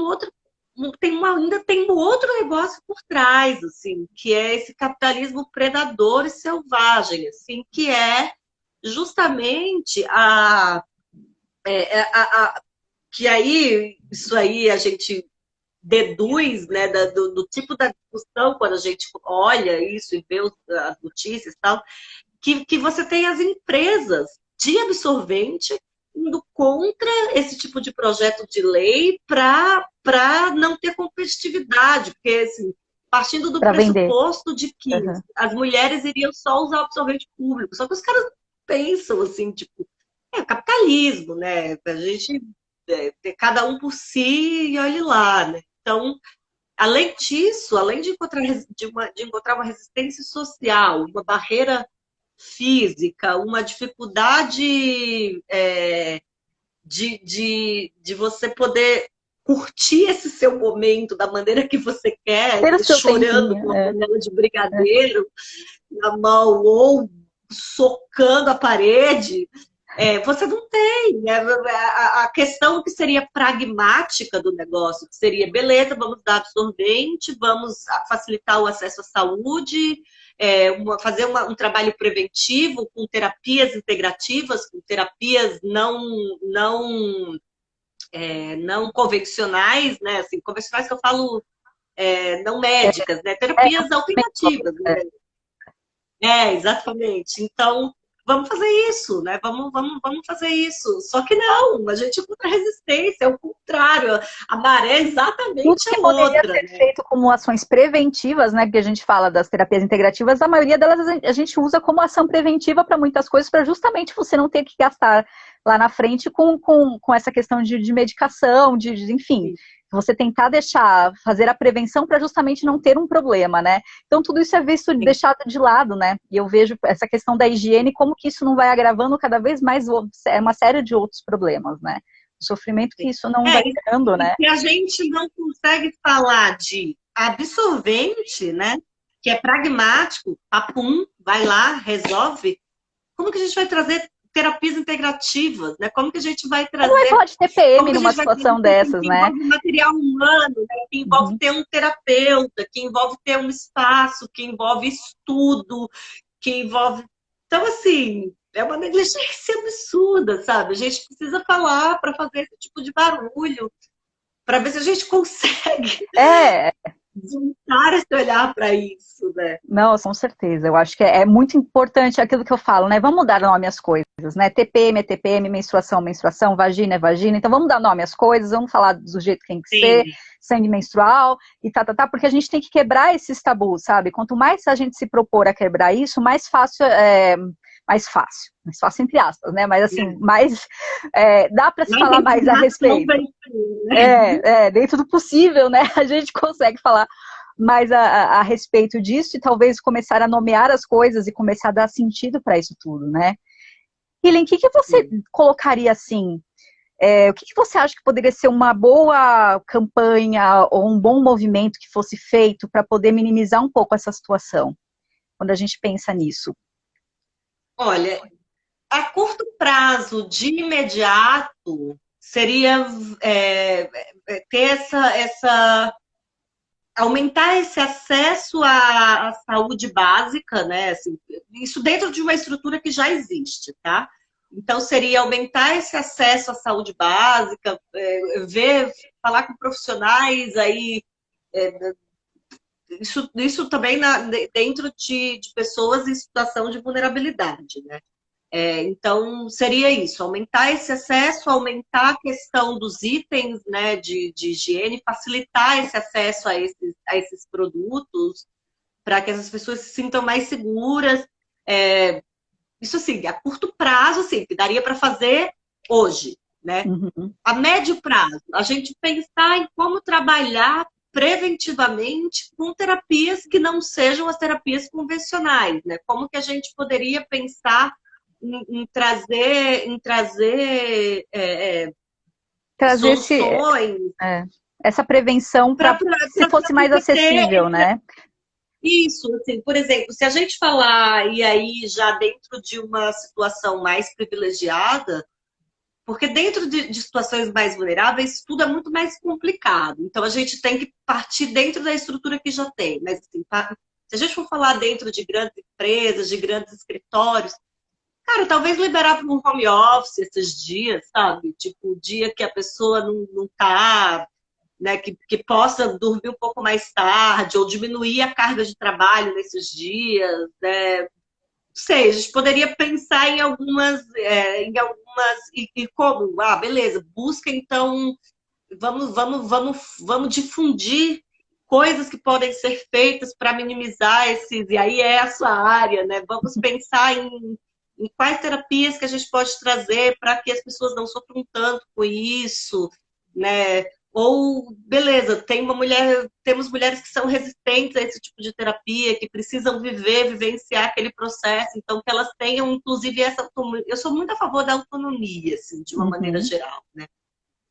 ainda tem um outro negócio por trás, assim, que é esse capitalismo predador e selvagem, assim, que é justamente que aí, isso aí a gente deduz, né, do tipo da discussão quando a gente olha isso e vê as notícias e tal, que você tem as empresas de absorvente indo contra esse tipo de projeto de lei para não ter competitividade, porque assim, partindo do Para vender. pressuposto de que Uhum. as mulheres iriam só usar o absorvente público, só que os caras pensam assim, tipo, é capitalismo, né? A gente ter cada um por si e olhe lá, né? Então, além disso, além de encontrar uma resistência social, uma barreira física, uma dificuldade de você poder curtir esse seu momento da maneira que você quer, Ter o seu chorando tempinho. com uma panela de brigadeiro na mão ou socando a parede, você não tem. Né? A questão que seria pragmática do negócio, que seria, beleza, vamos dar absorvente, vamos facilitar o acesso à saúde, fazer um trabalho preventivo com terapias integrativas, com terapias não convencionais, né? Assim, convencionais que eu falo não médicas, né? Terapias alternativas, né? Exatamente. Então, vamos fazer isso, né? Vamos fazer isso. Só que não, a gente encontra resistência, é o contrário. A maré é Tudo exatamente que a poderia outra, ser né? feito como ações preventivas, né? Porque a gente fala das terapias integrativas, a maioria delas a gente usa como ação preventiva para muitas coisas, para justamente você não ter que gastar lá na frente com essa questão de medicação, enfim, você tentar fazer a prevenção para justamente não ter um problema, né? Então tudo isso é visto, Sim, deixado de lado, né? E eu vejo essa questão da higiene, como que isso não vai agravando cada vez mais uma série de outros problemas, né? O sofrimento que sim. isso não vai gerando, E né? se a gente não consegue falar de absorvente, né? Que é pragmático, papum, vai lá, resolve. Como que a gente vai trazer terapias integrativas, né? Como que a gente vai Como vai trazer falar de como TPM que a numa gente vai trazer situação dessas, que né? envolve material humano, né? Que envolve Uhum. ter um terapeuta, que envolve ter um espaço, que envolve estudo, que envolve. Então, assim, é uma negligência absurda, sabe? A gente precisa falar para fazer esse tipo de barulho, para ver se a gente consegue É, juntar esse olhar para isso, né? não, com certeza. Eu acho que é muito importante aquilo que eu falo, né? Vamos dar nome às coisas, né? TPM é TPM, menstruação é menstruação, vagina é vagina. Então vamos dar nome às coisas, vamos falar do jeito que tem que ser, Sim, sangue menstrual e porque a gente tem que quebrar esses tabus, sabe? Quanto mais a gente se propor a quebrar isso, mais fácil entre aspas, né? Mas assim, né? dá para se Mais falar mais a indignação respeito. vai ter, né? Dentro do possível, né? A gente consegue falar mais a respeito disso e talvez começar a nomear as coisas e começar a dar sentido para isso tudo, né? Helen, o que você colocaria assim? O que você acha que poderia ser uma boa campanha ou um bom movimento que fosse feito para poder minimizar um pouco essa situação, quando a gente pensa nisso? Olha, a curto prazo, de imediato, seria ter aumentar esse acesso à saúde básica, né? Assim, isso dentro de uma estrutura que já existe, tá? Então, seria aumentar esse acesso à saúde básica, falar com profissionais aí, isso também dentro de pessoas em situação de vulnerabilidade, né? Então, seria isso, aumentar esse acesso, aumentar a questão dos itens, né, de higiene, facilitar esse acesso a esses produtos, para que essas pessoas se sintam mais seguras. Isso, assim, a curto prazo, assim, que daria para fazer hoje, né? Uhum. A médio prazo, a gente pensar em como trabalhar preventivamente com terapias que não sejam as terapias convencionais, né? Como que a gente poderia pensar trazer Trazer soluções essa prevenção para se fosse mais acessível, né? Isso, assim, por exemplo, se a gente falar, e aí já dentro de uma situação mais privilegiada, porque dentro de situações mais vulneráveis, tudo é muito mais complicado. Então, a gente tem que partir dentro da estrutura que já tem. Mas, assim, se a gente for falar dentro de grandes empresas, de grandes escritórios, cara, talvez liberar para um home office esses dias, sabe? Tipo, o dia que a pessoa não tá, né, que possa dormir um pouco mais tarde, ou diminuir a carga de trabalho nesses dias, né? Não sei, a gente poderia pensar em e como? Ah, beleza, busca então, vamos difundir coisas que podem ser feitas para minimizar esses, e aí é a sua área, né? Vamos pensar em quais terapias que a gente pode trazer para que as pessoas não sofram tanto com isso, né? Ou, beleza, temos mulheres que são resistentes a esse tipo de terapia, que precisam vivenciar aquele processo, então que elas tenham, inclusive, essa autonomia. Eu sou muito a favor da autonomia, assim, de uma maneira geral, né?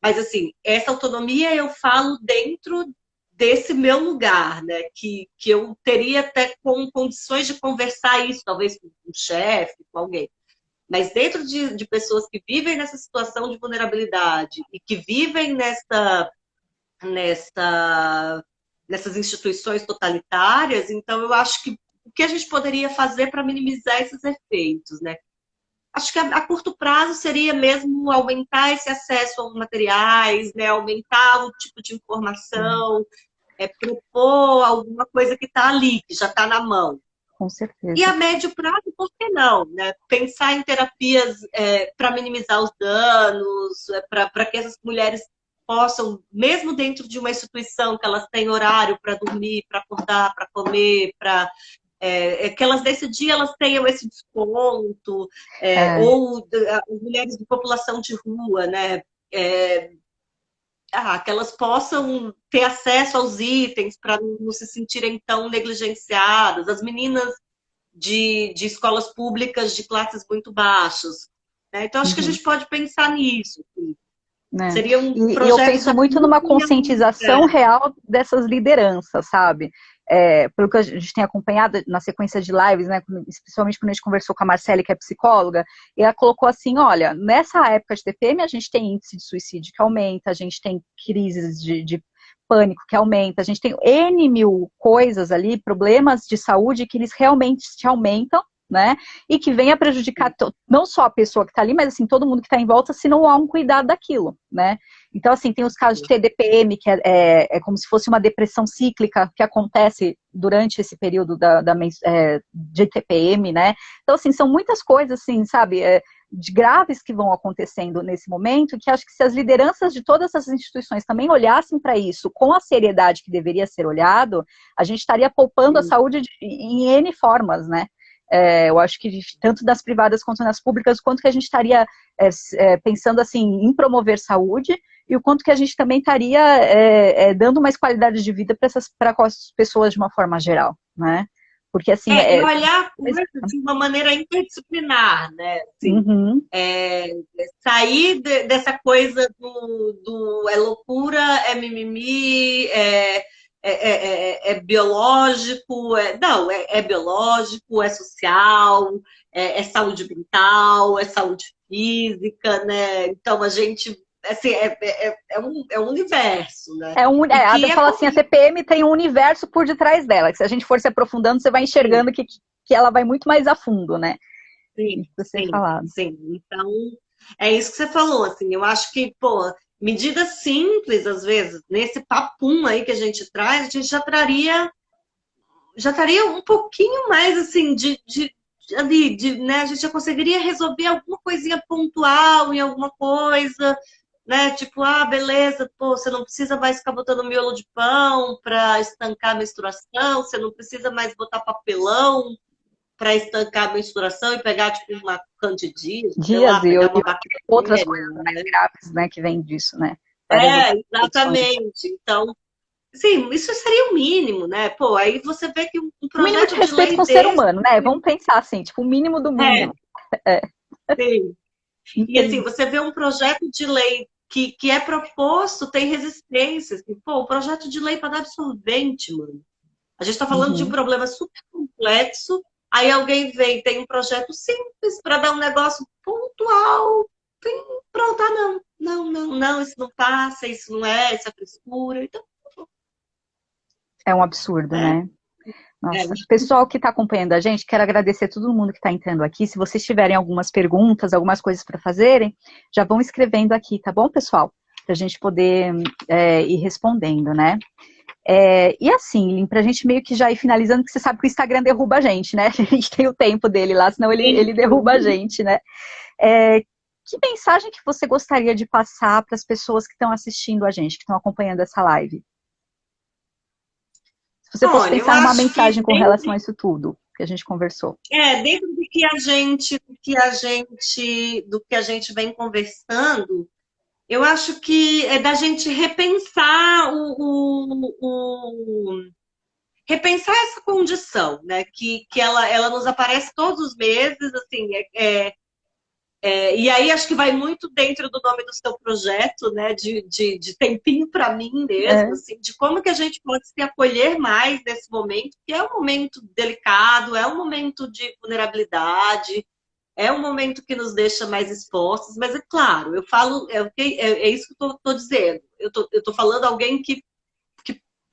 Mas, assim, essa autonomia eu falo dentro desse meu lugar, né? Que eu teria até com condições de conversar isso, talvez com um chefe, com alguém. Mas dentro de pessoas que vivem nessa situação de vulnerabilidade e que vivem nessas instituições totalitárias, então eu acho que o que a gente poderia fazer para minimizar esses efeitos, né? Acho que a curto prazo seria mesmo aumentar esse acesso aos materiais, né? Aumentar o tipo de informação, propor alguma coisa que está ali, que já está na mão. Com certeza. E a médio prazo, por que não? Né? Pensar em terapias para minimizar os danos, para que essas mulheres possam, mesmo dentro de uma instituição que elas têm horário para dormir, para acordar, para comer, que elas nesse dia elas tenham esse desconto, ou as mulheres de população de rua, né? Que elas possam ter acesso aos itens para não se sentirem tão negligenciadas. As meninas de escolas públicas de classes muito baixas, né? Então, acho que a gente pode pensar nisso. Seria um projeto. E eu penso muito numa conscientização real dessas lideranças, sabe? Pelo que a gente tem acompanhado na sequência de lives, né, especialmente quando a gente conversou com a Marcele, que é psicóloga, e ela colocou assim, olha, nessa época de TPM a gente tem índice de suicídio que aumenta, a gente tem crises de pânico que aumenta, a gente tem N mil coisas ali, problemas de saúde que eles realmente te aumentam, né, e que vem a prejudicar não só a pessoa que está ali, mas assim, todo mundo que está em volta, se não há um cuidado daquilo, né. Então, assim, tem os casos de TDPM, que é como se fosse uma depressão cíclica que acontece durante esse período de TPM, né. Então, assim, são muitas coisas, assim, sabe, de graves que vão acontecendo nesse momento, que acho que se as lideranças de todas essas instituições também olhassem para isso com a seriedade que deveria ser olhado, a gente estaria poupando a saúde em N formas, né. Eu acho que tanto das privadas quanto nas públicas, o quanto que a gente estaria pensando assim em promover saúde e o quanto que a gente também estaria dando mais qualidade de vida para as pessoas de uma forma geral, né? Porque assim e olhar de uma maneira interdisciplinar, né? Assim, sair dessa coisa do é loucura, é mimimi, é biológico, não, é biológico, é social, é saúde mental, é saúde física, né? Então a gente, assim, é um universo, né? A Ada fala assim, a TPM tem um universo por detrás dela, que se a gente for se aprofundando, você vai enxergando que ela vai muito mais a fundo, né? Sim, sim. Então, é isso que você falou, assim, eu acho que, pô, medidas simples, às vezes, nesse papum aí que a gente traz, a gente já estaria um pouquinho mais, assim, né? A gente já conseguiria resolver alguma coisinha pontual em alguma coisa, né? Tipo, beleza, pô, você não precisa mais ficar botando miolo de pão para estancar a menstruação, você não precisa mais botar papelão para estancar a menstruação e pegar, tipo, uma candidíase, sei lá, pegar uma bactéria. Outras coisas mais graves, né, que vêm disso, né? Exatamente. Então, sim, isso seria o mínimo, né? Pô, aí você vê que um projeto o mínimo de respeito com o ser humano, né? Vamos pensar assim, tipo, o mínimo do mínimo. Sim. E assim, Entendi. você vê um projeto de lei que é proposto, tem resistência. Assim, pô, o projeto de lei para dar absorvente, mano. A gente está falando de um Uhum. problema super complexo, aí alguém vem, tem um projeto simples para dar um negócio pontual. Pronto, ah, não, não, não, não, isso não passa, isso é frescura. Então, É um absurdo, né? né? É, Nossa, pessoal que está acompanhando a gente, quero agradecer a todo mundo que está entrando aqui. Se vocês tiverem algumas perguntas, algumas coisas para fazerem, já vão escrevendo aqui, tá bom, pessoal? Para a gente poder ir respondendo, né? E assim, para a gente meio que já ir finalizando, porque você sabe que o Instagram derruba a gente, né? A gente tem o tempo dele lá, senão ele derruba a gente, né? Que mensagem que você gostaria de passar para as pessoas que estão assistindo a gente, que estão acompanhando essa live? Se você fosse olha, eu pensar numa acho que mensagem com relação a isso tudo que a gente conversou. dentro do que a gente vem conversando, eu acho que é da gente repensar repensar essa condição, né? Que ela nos aparece todos os meses, assim, e aí acho que vai muito dentro do nome do seu projeto, né? De tempinho para mim mesmo, É, assim, de como que a gente pode se acolher mais nesse momento, que é um momento delicado, é um momento de vulnerabilidade, é um momento que nos deixa mais expostos, mas é claro, eu falo, é isso que eu estou dizendo. Eu tô falando alguém que,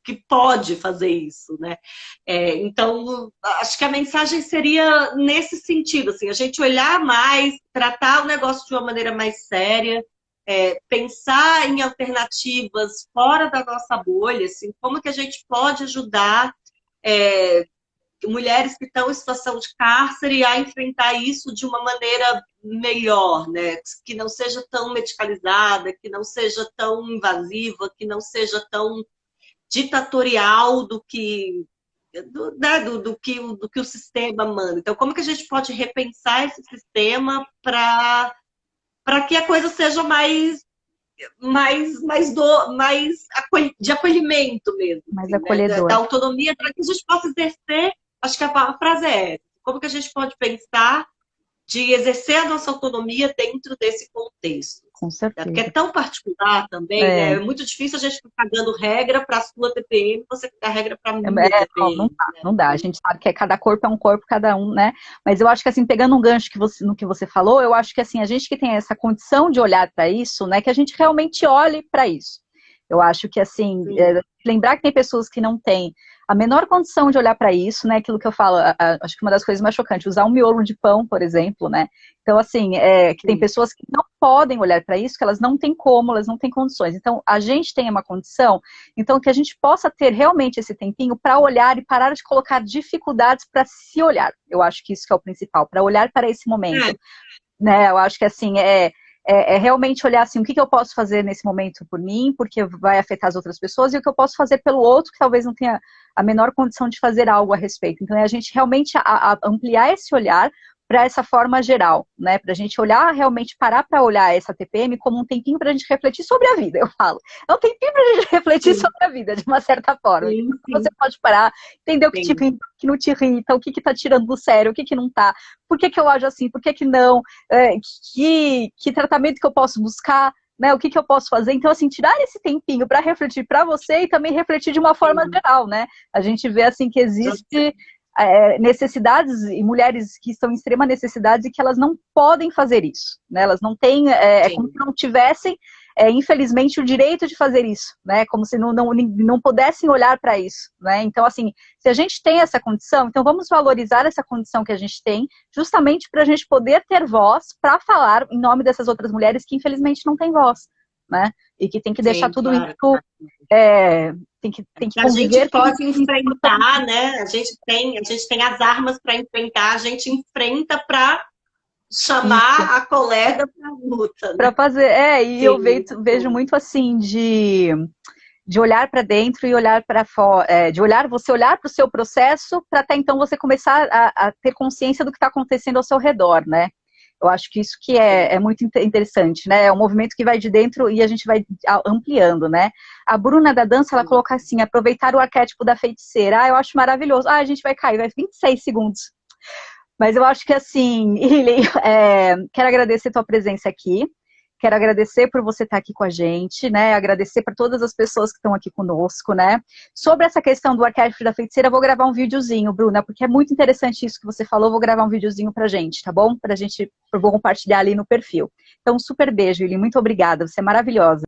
que pode fazer isso, né? Então, acho que a mensagem seria nesse sentido, assim, a gente olhar mais, tratar o negócio de uma maneira mais séria, pensar em alternativas fora da nossa bolha, assim, como que a gente pode ajudar mulheres que estão em situação de cárcere a enfrentar isso de uma maneira melhor, né? Que não seja tão medicalizada, que não seja tão invasiva, que não seja tão ditatorial do que o sistema manda. Então, como que a gente pode repensar esse sistema para que a coisa seja de acolhimento mesmo, mais assim, né? Da acolhedor. autonomia, para que a gente possa exercer, acho que a frase é essa, como que a gente pode pensar de exercer a nossa autonomia dentro desse contexto. Com Né? Porque é certeza. tão particular também, né? É, É muito difícil a gente ficar dando regra para a sua TPM, você ficar regra para a minha não TPM. dá, Né? não dá. A gente sabe que cada corpo é um corpo, cada um, né? Mas eu acho que assim, pegando um gancho no que você falou, eu acho que assim, a gente que tem essa condição de olhar para isso, né, que a gente realmente olhe para isso. Eu acho que assim, Sim, lembrar que tem pessoas que não têm a menor condição de olhar para isso, né? Aquilo que eu falo, acho que uma das coisas mais chocantes, usar um miolo de pão, por exemplo, né? Então, assim, que tem sim. pessoas que não podem olhar para isso, que elas não têm como, elas não têm condições. Então, a gente tem uma condição, então que a gente possa ter realmente esse tempinho para olhar e parar de colocar dificuldades para se olhar. Eu acho que isso que é o principal, para olhar para esse momento, né? Eu acho que assim realmente olhar assim, o que, que eu posso fazer nesse momento por mim, porque vai afetar as outras pessoas, e o que eu posso fazer pelo outro, que talvez não tenha a menor condição de fazer algo a respeito. Então, é a gente realmente ampliar esse olhar para essa forma geral, né? Para a gente olhar, realmente parar para olhar essa TPM como um tempinho para a gente refletir sobre a vida, eu falo. É um tempinho para a gente refletir Sim, sobre a vida, de uma certa forma. sim, Você sim, pode parar, entender o que te sim. irrita, o que não te irrita, o que está tirando do sério, o que, que não está, por que, que eu ajo assim, por que, que não, que tratamento que eu posso buscar, né, o que, que eu posso fazer. Então, assim, tirar esse tempinho para refletir para você e também refletir de uma forma Sim. geral, né? A gente vê, assim, que existe necessidades e mulheres que estão em extrema necessidade e que elas não podem fazer isso, né? Elas não têm, como se não tivessem, infelizmente, o direito de fazer isso, né? Como se não pudessem olhar para isso, né? Então, assim, se a gente tem essa condição, então vamos valorizar essa condição que a gente tem, justamente para a gente poder ter voz para falar em nome dessas outras mulheres que, infelizmente, não têm voz, né? E que tem que deixar Sim, tudo claro. isso, tem que A gente conviver com pode enfrentar, né? A gente tem as armas para enfrentar, a gente enfrenta para isso. chamar a colega para a luta, né? Para fazer, e eu Sim, vejo muito assim de olhar para dentro e olhar para fora, você olhar para o seu processo para até então você começar a ter consciência do que está acontecendo ao seu redor, né? Eu acho que isso que é muito interessante, né? É um movimento que vai de dentro e a gente vai ampliando, né? A Bruna da dança, ela sim. coloca assim, aproveitar o arquétipo da feiticeira. Eu acho maravilhoso. A gente vai cair, vai 26 segundos. Mas eu acho que assim, Ili, quero agradecer a tua presença aqui. Quero agradecer por você estar aqui com a gente, né? Agradecer para todas as pessoas que estão aqui conosco, né? Sobre essa questão do arquétipo da feiticeira, eu vou gravar um videozinho, Bruna, porque é muito interessante isso que você falou. Vou gravar um videozinho pra gente, tá bom? Eu vou compartilhar ali no perfil. Então, um super beijo, Ili. Muito obrigada. Você é maravilhosa.